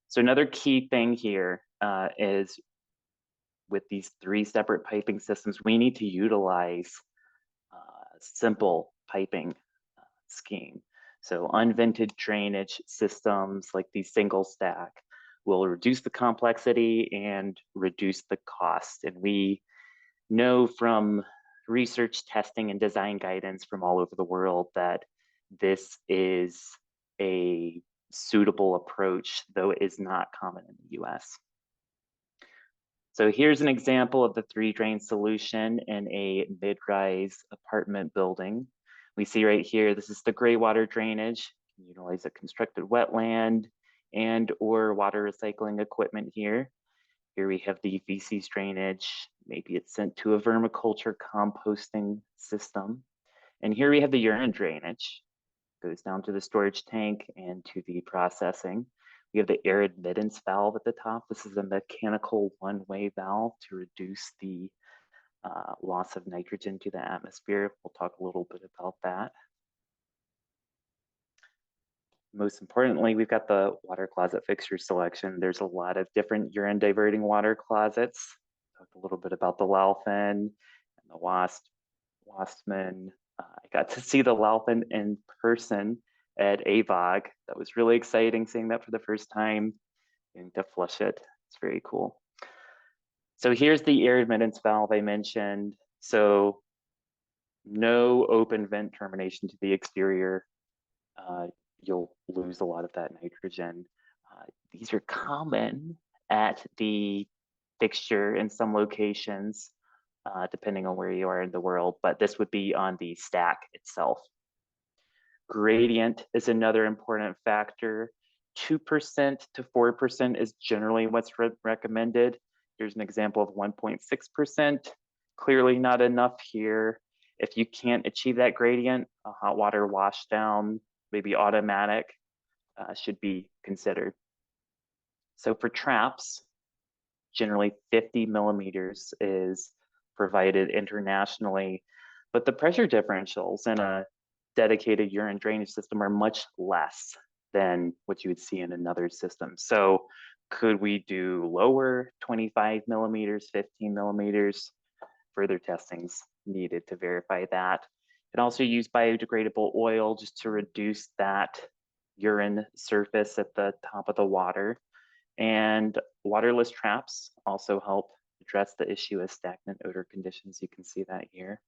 So another key thing here is with these 3 separate piping systems, we need to utilize simple piping scheme. So unvented drainage systems like the single stack will reduce the complexity and reduce the cost. And we know from research, testing, and design guidance from all over the world that this is a suitable approach, though it is not common in the US. So here's an example of the 3-drain solution in a mid-rise apartment building. We see right here, this is the gray water drainage. You can utilize a constructed wetland and or water recycling equipment here. Here we have the feces drainage. Maybe it's sent to a vermiculture composting system. And here we have the urine drainage. Goes down to the storage tank and to the processing. We have the air admittance valve at the top. This is a mechanical one-way valve to reduce the loss of nitrogen to the atmosphere. We'll talk a little bit about that. Most importantly, we've got the water closet fixture selection. There's a lot of different urine diverting water closets. Talked a little bit about the Lansing and the Wassmann. I got to see the Lansing in person at AVOG. That was really exciting, seeing that for the first time, getting to flush it. It's very cool. So here's the air admittance valve I mentioned. So no open vent termination to the exterior. You'll lose a lot of that nitrogen. These are common at the fixture in some locations, depending on where you are in the world, but this would be on the stack itself. Gradient is another important factor. 2% to 4% is generally what's recommended. Here's an example of 1.6%. Clearly not enough here. If you can't achieve that gradient, a hot water wash down, maybe automatic, should be considered. So for traps, generally 50 millimeters is provided internationally, but the pressure differentials in a dedicated urine drainage system are much less than what you would see in another system. So could we do lower, 25 millimeters, 15 millimeters? Further testings needed to verify that. And also use biodegradable oil just to reduce that urine surface at the top of the water. And waterless traps also help address the issue of stagnant odor conditions. You can see that here.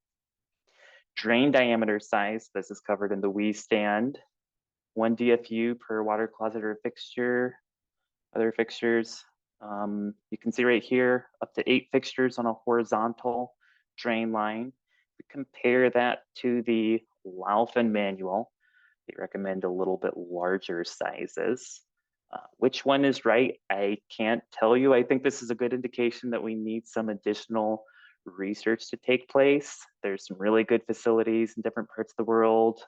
Drain diameter size, this is covered in the WE stand. 1 DFU per water closet or fixture. Other fixtures, you can see right here, up to 8 fixtures on a horizontal drain line. We compare that to the Lansing manual. They recommend a little bit larger sizes. Which one is right? I can't tell you. I think this is a good indication that we need some additional research to take place. There's some really good facilities in different parts of the world,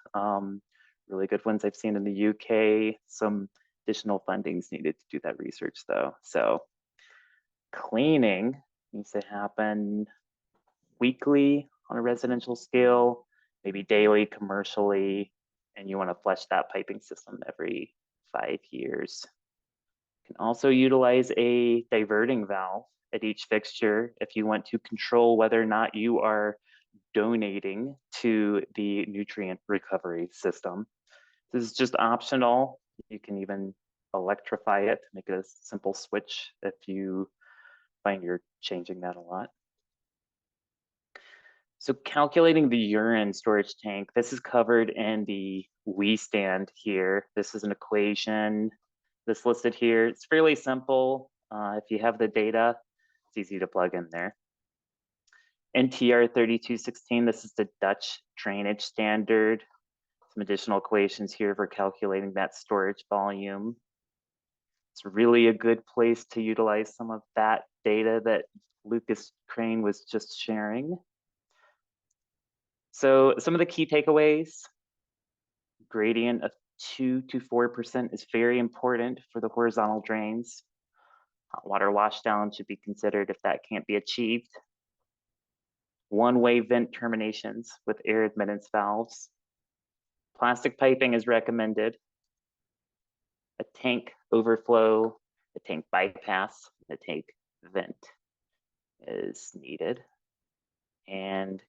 really good ones I've seen in the UK. Some additional funding's needed to do that research though. So cleaning needs to happen weekly on a residential scale, maybe daily commercially, and you want to flush that piping system every 5 years. You can also utilize a diverting valve at each fixture if you want to control whether or not you are donating to the nutrient recovery system. This is just optional. You can even electrify it to make it a simple switch if you find you're changing that a lot. So calculating the urine storage tank, this is covered in the we stand here. This is an equation that's listed here. It's fairly simple. If you have the data, it's easy to plug in there. NTR 3216, this is the Dutch drainage standard. Some additional equations here for calculating that storage volume. It's really a good place to utilize some of that data that Lucas Crane was just sharing. So some of the key takeaways: gradient of 2 to 4% is very important for the horizontal drains. Hot water washdown should be considered if that can't be achieved. One-way vent terminations with air admittance valves. Plastic piping is recommended. A tank overflow, a tank bypass, a tank vent is needed. And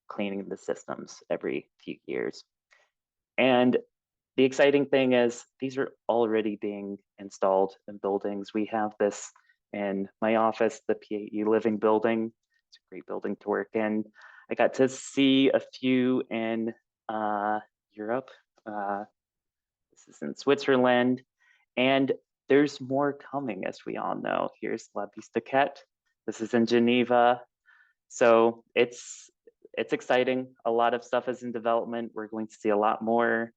cleaning the systems every few years. And the exciting thing is these are already being installed in buildings. We have this in my office, the PAE Living Building. It's a great building to work in. I got to see a few in Europe. This is in Switzerland. And there's more coming, as we all know. Here's La Bistaquette. This is in Geneva. So it's exciting. A lot of stuff is in development. We're going to see a lot more.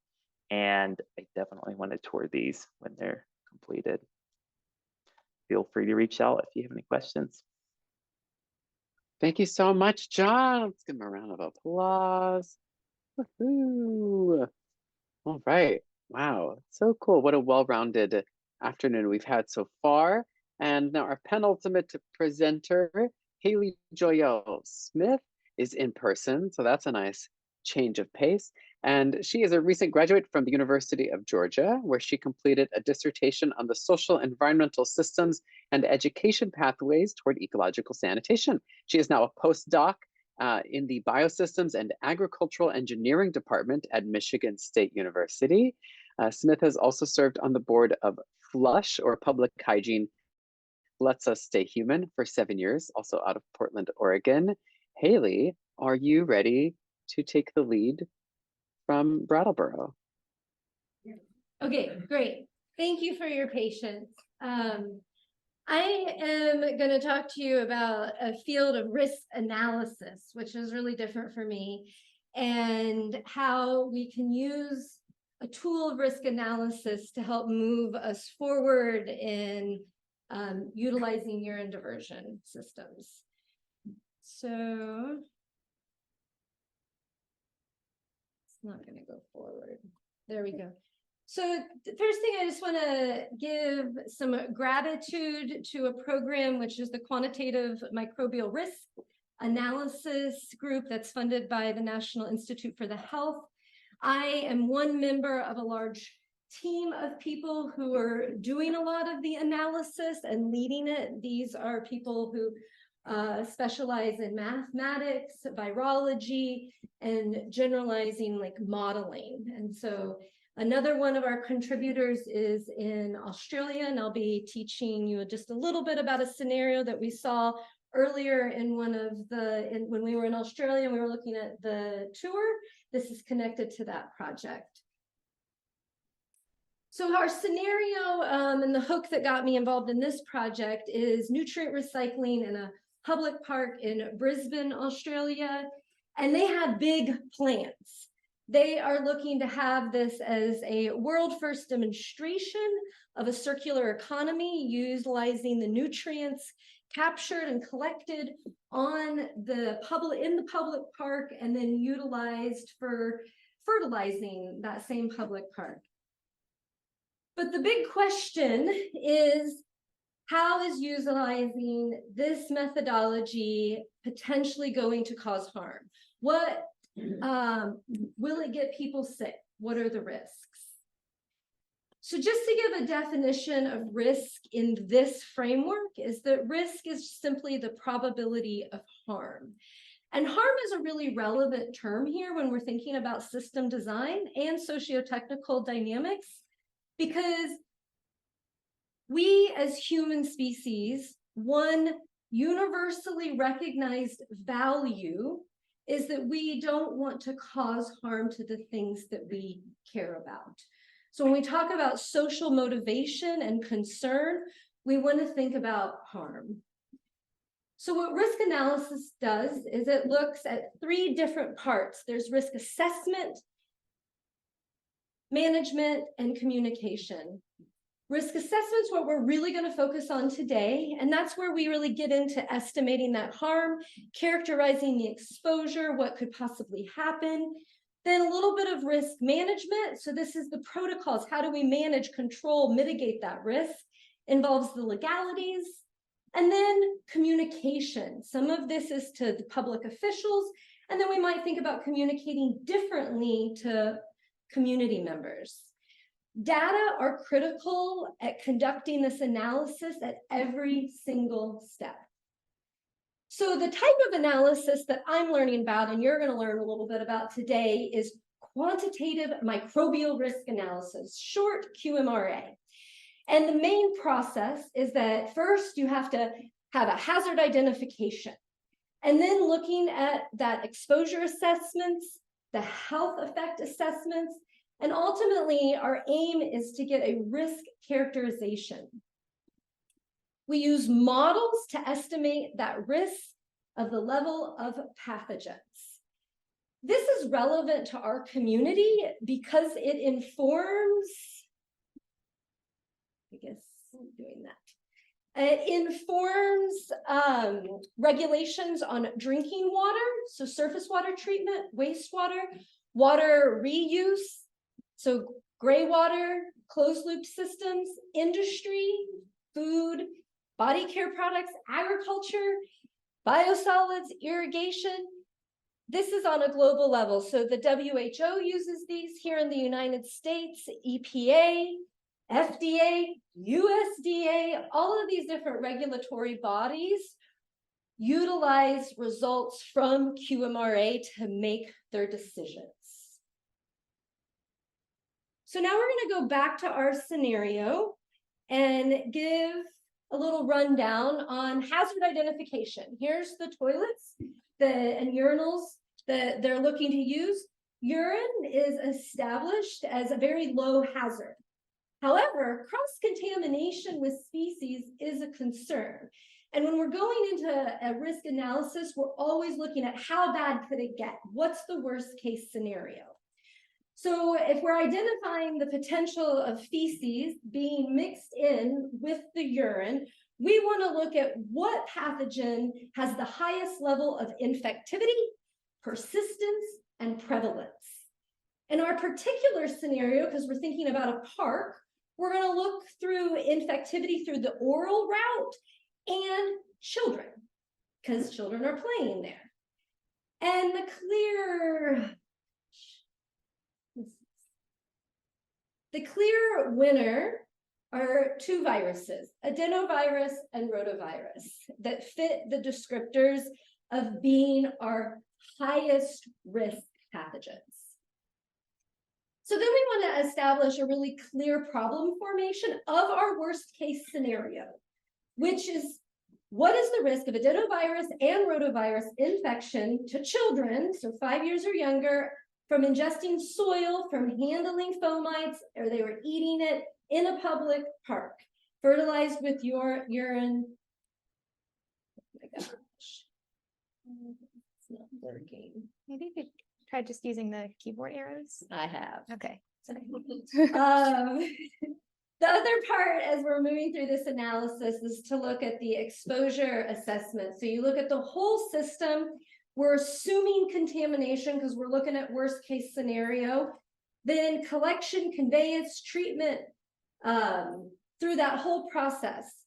And I definitely want to tour these when they're completed. Feel free to reach out if you have any questions. Thank you so much, John. Let's give him a round of applause. Woohoo. All right. Wow. So cool. What a well-rounded afternoon we've had so far. And now our penultimate presenter, Haley Joyelle Smith, is in person. So that's a nice change of pace. And she is a recent graduate from the University of Georgia, where she completed a dissertation on the social environmental systems and education pathways toward ecological sanitation. She is now a postdoc in the Biosystems and Agricultural Engineering Department at Michigan State University. Smith has also served on the board of Flush, or Public Hygiene Lets Us Stay Human, for 7 years, also out of Portland, Oregon. Haley, are you ready to take the lead from Brattleboro? Okay, great. Thank you for your patience. I am going to talk to you about a field of risk analysis, which is really different for me, and how we can use a tool of risk analysis to help move us forward in utilizing urine diversion systems. So it's not going to go forward. There we go. So the first thing, I just want to give some gratitude to a program, which is the Quantitative Microbial Risk Analysis Group that's funded by the National Institute for the Health. I am one member of a large team of people who are doing a lot of the analysis and leading it. These are people who specialize in mathematics, virology, and generalizing like modeling. And so another one of our contributors is in Australia, and I'll be teaching you just a little bit about a scenario that we saw earlier in when we were in Australia and we were looking at the tour. This is connected to that project. So our scenario and the hook that got me involved in this project is nutrient recycling in a public park in Brisbane, Australia, and they have big plans. They are looking to have this as a world first demonstration of a circular economy utilizing the nutrients captured and collected on in the public park and then utilized for fertilizing that same public park. But the big question is, how is utilizing this methodology potentially going to cause harm? What will it get people sick? What are the risks? So just to give a definition of risk in this framework is that risk is simply the probability of harm. And harm is a really relevant term here when we're thinking about system design and sociotechnical dynamics, because We as human species, one universally recognized value is that we don't want to cause harm to the things that we care about. So when we talk about social motivation and concern, we want to think about harm. So what risk analysis does is it looks at 3 different parts. There's risk assessment, management, and communication. Risk assessment is what we're really going to focus on today, and that's where we really get into estimating that harm, characterizing the exposure, what could possibly happen. Then a little bit of risk management. So this is the protocols. How do we manage, control, mitigate that risk? Involves the legalities. And then communication. Some of this is to the public officials, and then we might think about communicating differently to community members. Data are critical at conducting this analysis at every single step. So the type of analysis that I'm learning about, and you're going to learn a little bit about today, is quantitative microbial risk analysis, short QMRA. And the main process is that first you have to have a hazard identification, and then looking at that exposure assessments, the health effect assessments, and ultimately our aim is to get a risk characterization. We use models to estimate that risk of the level of pathogens. This is relevant to our community because it informs, I guess I'm doing that. It informs regulations on drinking water, so surface water treatment, wastewater, water reuse, so gray water, closed loop systems, industry, food, body care products, agriculture, biosolids, irrigation. This is on a global level. So the WHO uses these here in the United States, EPA, FDA, USDA, all of these different regulatory bodies utilize results from QMRA to make their decisions. So now we're going to go back to our scenario and give a little rundown on hazard identification. Here's the toilets and urinals that they're looking to use. Urine is established as a very low hazard. However, cross-contamination with species is a concern. And when we're going into a risk analysis, we're always looking at how bad could it get? What's the worst case scenario? So if we're identifying the potential of feces being mixed in with the urine, we want to look at what pathogen has the highest level of infectivity, persistence, and prevalence. In our particular scenario, because we're thinking about a park, we're going to look through infectivity through the oral route and children, because children are playing there. And the clear winner are 2 viruses, adenovirus and rotavirus, that fit the descriptors of being our highest risk pathogens. So then we want to establish a really clear problem formation of our worst case scenario, which is what is the risk of adenovirus and rotavirus infection to children, so 5 years or younger, from ingesting soil, from handling fomites, or they were eating it in a public park, fertilized with your urine. Oh my gosh, it's not working. Maybe you could try just using the keyboard arrows. I have. Okay. The other part, as we're moving through this analysis, is to look at the exposure assessment. So you look at the whole system. We're assuming contamination because we're looking at worst case scenario. Then collection, conveyance, treatment through that whole process.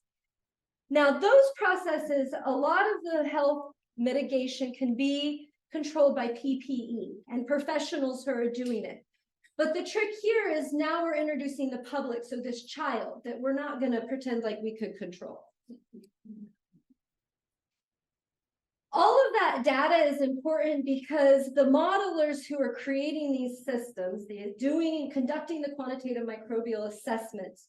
Now, those processes, a lot of the health mitigation can be controlled by PPE and professionals who are doing it. But the trick here is now we're introducing the public, so this child, that we're not going to pretend like we could control. All of that data is important because the modelers who are creating these systems, conducting the quantitative microbial assessments,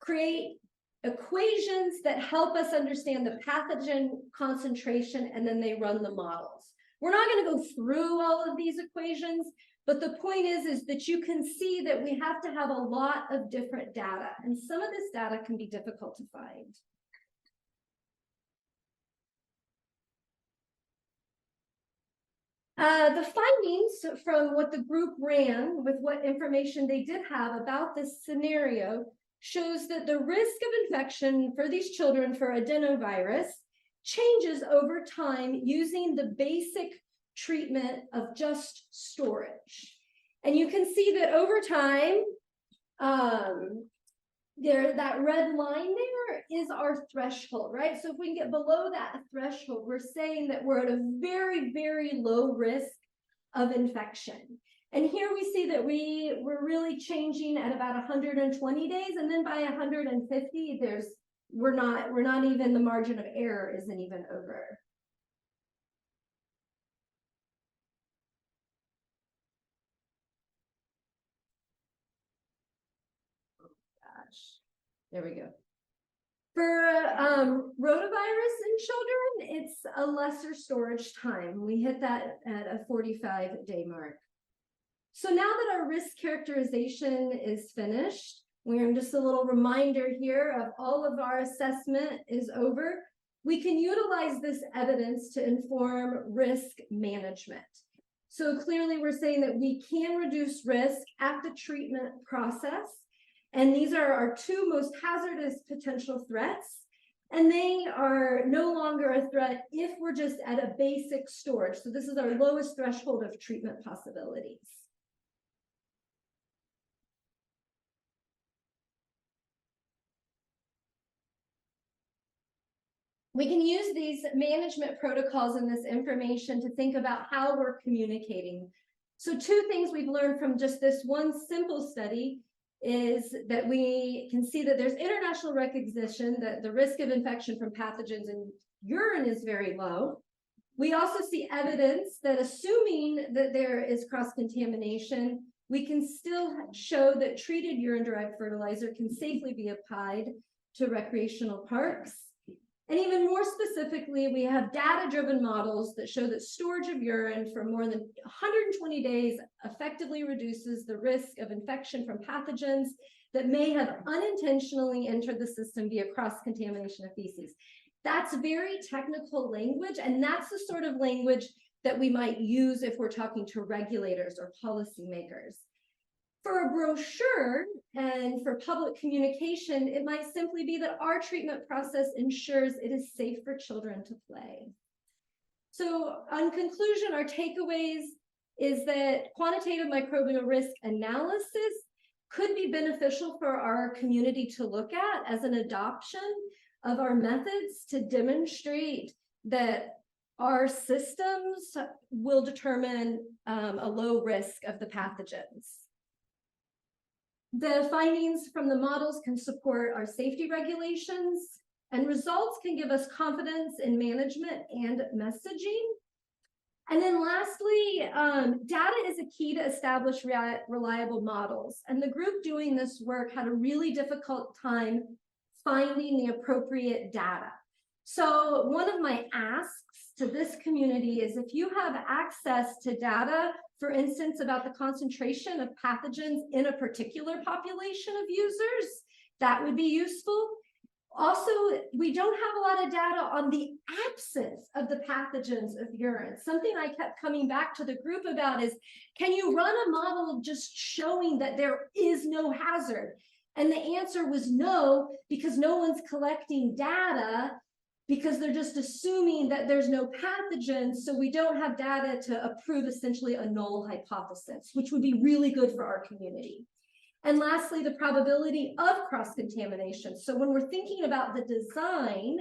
create equations that help us understand the pathogen concentration, and then they run the models. We're not going to go through all of these equations, but the point is that you can see that we have to have a lot of different data, and some of this data can be difficult to find. The findings from what the group ran with what information they did have about this scenario shows that the risk of infection for these children for adenovirus changes over time using the basic treatment of just storage. And you can see that over time, that red line there is our threshold, right? So if we can get below that threshold, we're saying that we're at a very, very low risk of infection. And here we see that we're really changing at about 120 days, and then by 150, we're not even, the margin of error isn't even over. There we go. For rotavirus in children, it's a lesser storage time. We hit that at a 45-day mark. So now that our risk characterization is finished, we're just a little reminder here of all of our assessment is over. We can utilize this evidence to inform risk management. So clearly we're saying that we can reduce risk at the treatment process. And these are our two most hazardous potential threats. And they are no longer a threat if we're just at a basic storage. So this is our lowest threshold of treatment possibilities. We can use these management protocols and this information to think about how we're communicating. So two things we've learned from just this one simple study is that we can see that there's international recognition that the risk of infection from pathogens in urine is very low. We also see evidence that assuming that there is cross-contamination, we can still show that treated urine-derived fertilizer can safely be applied to recreational parks. And even more specifically, we have data-driven models that show that storage of urine for more than 120 days effectively reduces the risk of infection from pathogens that may have unintentionally entered the system via cross-contamination of feces. That's very technical language, and that's the sort of language that we might use if we're talking to regulators or policymakers. For a brochure and for public communication, it might simply be that our treatment process ensures it is safe for children to play. So on conclusion, our takeaways is that quantitative microbial risk analysis could be beneficial for our community to look at as an adoption of our methods to demonstrate that our systems will determine a low risk of the pathogens. The findings from the models can support our safety regulations, and results can give us confidence in management and messaging. And then lastly, data is a key to establish reliable models. And the group doing this work had a really difficult time finding the appropriate data. So one of my asks to this community is if you have access to data, for instance, about the concentration of pathogens in a particular population of users, that would be useful. Also, we don't have a lot of data on the absence of the pathogens of urine. Something I kept coming back to the group about is, can you run a model of just showing that there is no hazard? And the answer was no, because no one's collecting data, because they're just assuming that there's no pathogens, so we don't have data to approve essentially a null hypothesis, which would be really good for our community. And lastly, the probability of cross-contamination. So when we're thinking about the design,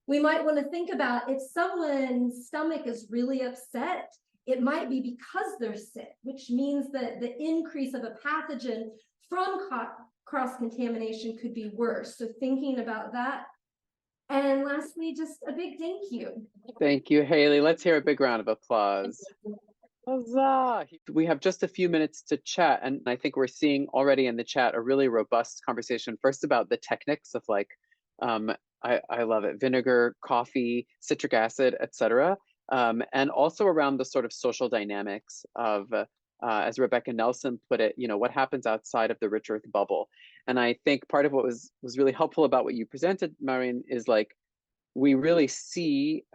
we might want to think about if someone's stomach is really upset, it might be because they're sick, which means that the increase of a pathogen from cross-contamination could be worse. So thinking about that. And lastly, just a big thank you. Thank you, Haley. Let's hear a big round of applause. Huzzah! We have just a few minutes to chat, and I think we're seeing already in the chat a really robust conversation. First about the techniques of like, I love it, vinegar, coffee, citric acid, etc. And also around the sort of social dynamics of, as Rebecca Nelson put it, you know, what happens outside of the rich earth bubble. And I think part of what was really helpful about what you presented, Marion, is like, we really see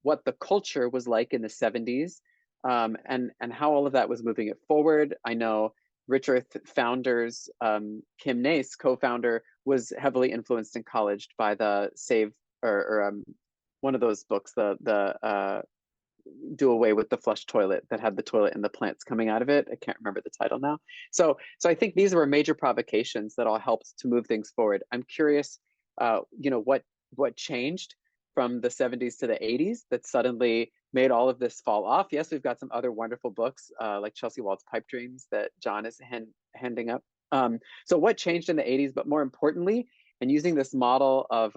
what the culture was like in the 70s, and how all of that was moving it forward. I know Rich Earth founders, Kim Nace, co-founder, was heavily influenced in college by the one of those books, the Do Away with the Flush Toilet, that had the toilet and the plants coming out of it. I can't remember the title now. So I think these were major provocations that all helped to move things forward. I'm curious, you know, what changed from the 70s to the 80s that suddenly made all of this fall off. Yes, we've got some other wonderful books like Chelsea Wald's Pipe Dreams that John is handing up. So what changed in the 80s, but more importantly, and using this model of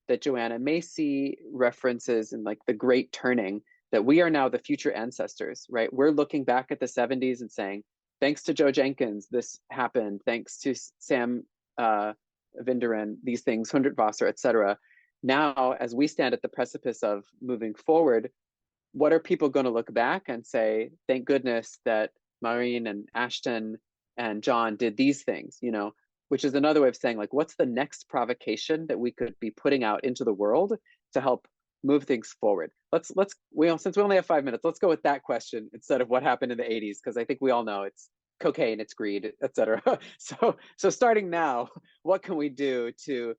that Joanna Macy references in like the Great Turning, that we are now the future ancestors, right? We're looking back at the 70s and saying, thanks to Joe Jenkins, this happened. Thanks to Sam Vinderen, these things, Hundertwasser, et cetera. Now, as we stand at the precipice of moving forward, what are people going to look back and say, thank goodness that Maureen and Ashton and John did these things, you know, which is another way of saying, like, what's the next provocation that we could be putting out into the world to help move things forward? Since we only have 5 minutes, let's go with that question instead of what happened in the 80s, because I think we all know it's cocaine, it's greed, et cetera. So starting now, what can we do to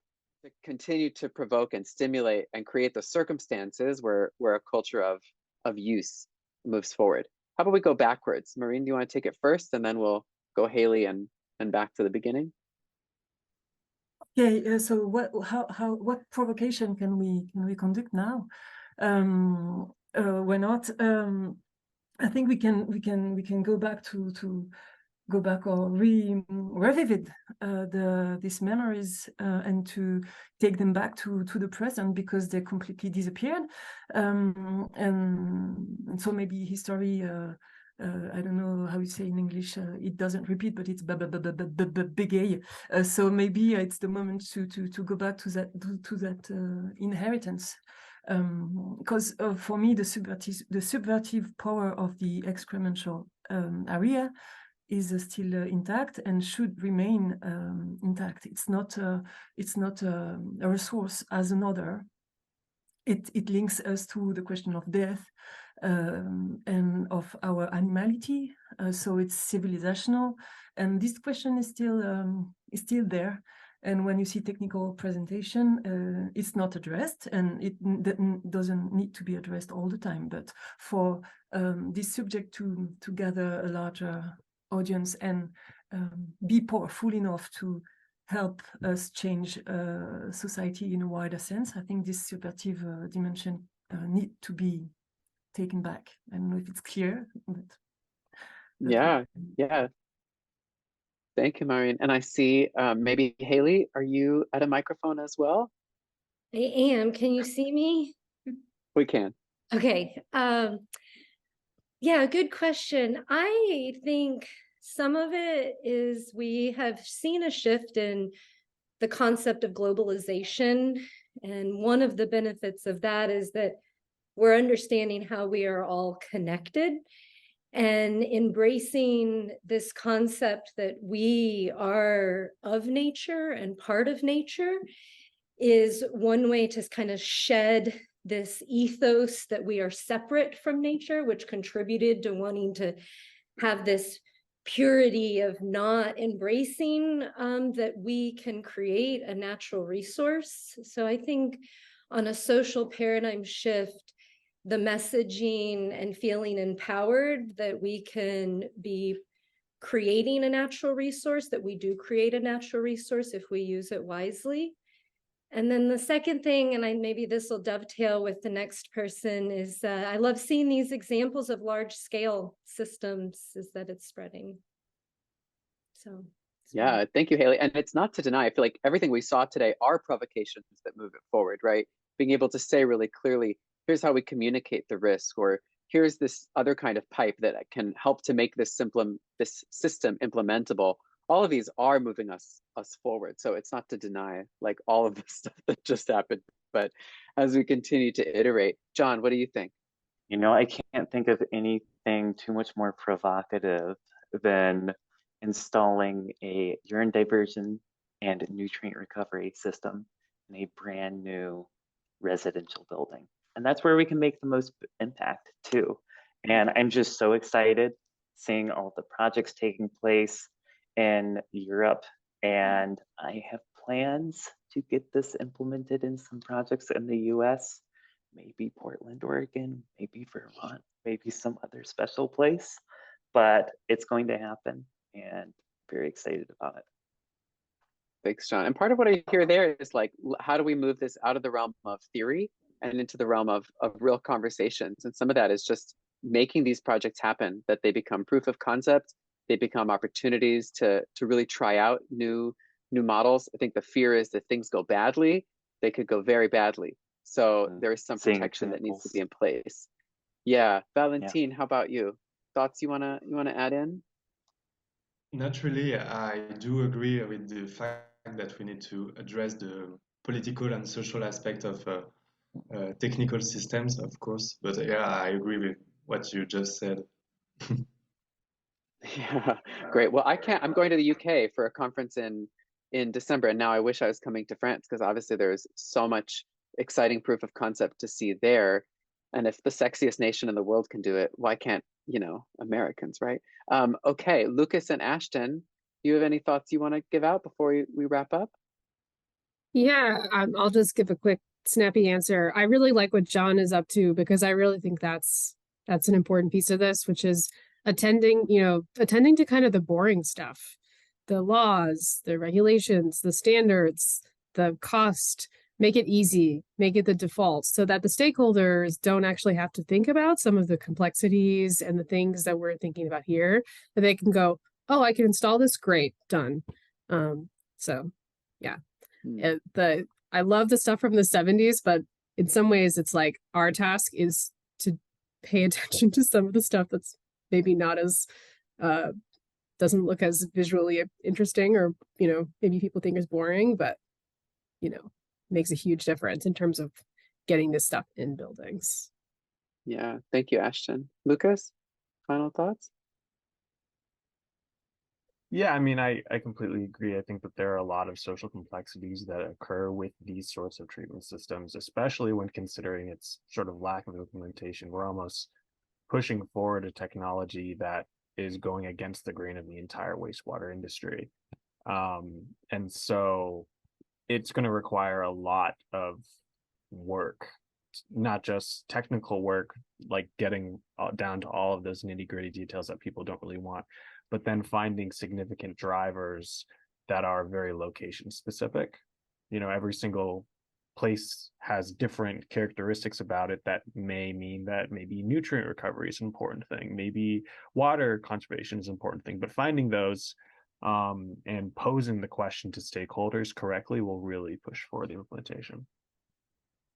continue to provoke and stimulate and create the circumstances where a culture of use moves forward? How about we go backwards? Maureen, do you want to take it first, and then we'll go Haley and back to the beginning? Okay, so what provocation can we conduct now? Why not? I think we can go back or revisit these memories and to take them back to the present, because they completely disappeared. And so maybe history, I don't know how you say in English, it doesn't repeat, but it's bigay. So maybe it's the moment to go back to that inheritance. Because for me, the subvertive power of the experimental area is still intact and should remain intact. It's not a resource as another. It links us to the question of death and of our animality. So it's civilizational, and this question is still there. And when you see technical presentation, it's not addressed, and it doesn't need to be addressed all the time. But for this subject to gather a larger audience and be powerful enough to help us change society in a wider sense, I think this subvertive dimension need to be taken back. I don't know if it's clear, but yeah. Thank you, Marion. And I see maybe Haley, are you at a microphone as well? I am. Can you see me? We can. Okay. Yeah, good question. I think some of it is we have seen a shift in the concept of globalization. And one of the benefits of that is that we're understanding how we are all connected and embracing this concept that we are of nature and part of nature is one way to kind of shed this ethos that we are separate from nature, which contributed to wanting to have this purity of not embracing that we can create a natural resource. So I think on a social paradigm shift, the messaging and feeling empowered that we can be creating a natural resource, that we do create a natural resource if we use it wisely. And then the second thing, and maybe this will dovetail with the next person, is I love seeing these examples of large scale systems, is that it's spreading. So yeah, thank you, Haley. And it's not to deny, I feel like everything we saw today are provocations that move it forward, right? Being able to say really clearly, here's how we communicate the risk, or here's this other kind of pipe that can help to make this system implementable. All of these are moving us forward. So it's not to deny like all of the stuff that just happened, but as we continue to iterate, John, what do you think? You know, I can't think of anything too much more provocative than installing a urine diversion and nutrient recovery system in a brand new residential building. And that's where we can make the most impact too. And I'm just so excited seeing all the projects taking place in Europe. And I have plans to get this implemented in some projects in the US, maybe Portland, Oregon, maybe Vermont, maybe some other special place, but it's going to happen and very excited about it. Thanks, John. And part of what I hear there is like, how do we move this out of the realm of theory and into the realm of real conversations? And some of that is just making these projects happen, that they become proof of concept, they become opportunities to really try out new models. I think the fear is that things go badly, they could go very badly. So there is some protection that needs to be in place. Yeah, Valentin, how about you? Thoughts you wanna add in? Not really. I do agree with the fact that we need to address the political and social aspect of technical systems, of course. But yeah, I agree with what you just said. Yeah, great. Well, I'm going to the UK for a conference in December, and now I wish I was coming to France because obviously there's so much exciting proof of concept to see there. And if the sexiest nation in the world can do it, why can't, Americans, right? Okay, Lucas and Ashton, do you have any thoughts you want to give out before we wrap up? Yeah, I'll just give a quick snappy answer. I really like what John is up to because I really think that's an important piece of this, which is attending to kind of the boring stuff, the laws, the regulations, the standards, the cost, make it easy, make it the default so that the stakeholders don't actually have to think about some of the complexities and the things that we're thinking about here, that they can go, oh, I can install this, great, done. So yeah. I love the stuff from the 70s, but in some ways it's like our task is to pay attention to some of the stuff that's maybe not as doesn't look as visually interesting, or maybe people think is boring, but makes a huge difference in terms of getting this stuff in buildings. Yeah, thank you, Ashton. Lucas, final thoughts? Yeah, I mean, I completely agree. I think that there are a lot of social complexities that occur with these sorts of treatment systems, especially when considering its sort of lack of implementation. We're almost pushing forward a technology that is going against the grain of the entire wastewater industry. And so it's going to require a lot of work, not just technical work, like getting down to all of those nitty-gritty details that people don't really want, but then finding significant drivers that are very location specific. Every single place has different characteristics about it that may mean that maybe nutrient recovery is an important thing, maybe water conservation is an important thing, but finding those and posing the question to stakeholders correctly will really push forward the implementation.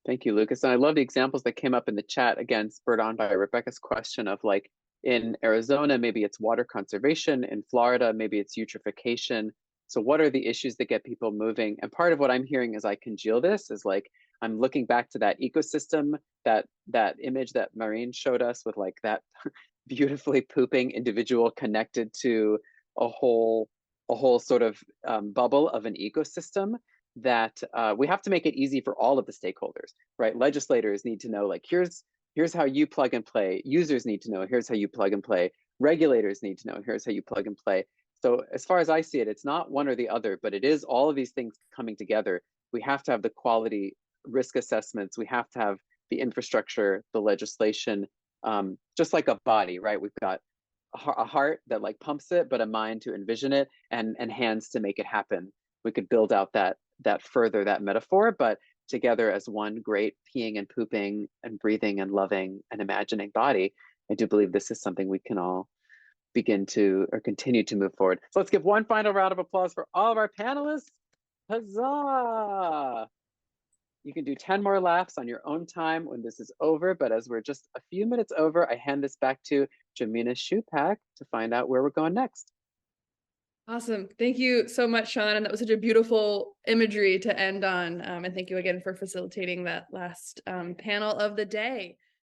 Thank you, Lucas. And I love the examples that came up in the chat, again, spurred on by Rebecca's question of like, in Arizona, maybe it's water conservation. In Florida, maybe it's eutrophication. So what are the issues that get people moving? And part of what I'm hearing as I congeal this is like, I'm looking back to that ecosystem, that image that Marine showed us with like that beautifully pooping individual connected to a whole sort of bubble of an ecosystem that we have to make it easy for all of the stakeholders, right? Legislators need to know, like, here's how you plug and play. Users need to know, here's how you plug and play. Regulators need to know, here's how you plug and play. So as far as I see it, it's not one or the other, but it is all of these things coming together. We have to have the quality risk assessments. We have to have the infrastructure, the legislation, just like a body, right? We've got a heart that like pumps it, but a mind to envision it, and hands to make it happen. We could build out that further, that metaphor, but together as one great peeing and pooping and breathing and loving and imagining body. I do believe this is something we can all begin to or continue to move forward. So let's give one final round of applause for all of our panelists. Huzzah! You can do 10 more laps on your own time when this is over, but as we're just a few minutes over, I hand this back to Jamina Shupak to find out where we're going next. Awesome. Thank you so much, Sean. And that was such a beautiful imagery to end on. And thank you again for facilitating that last panel of the day.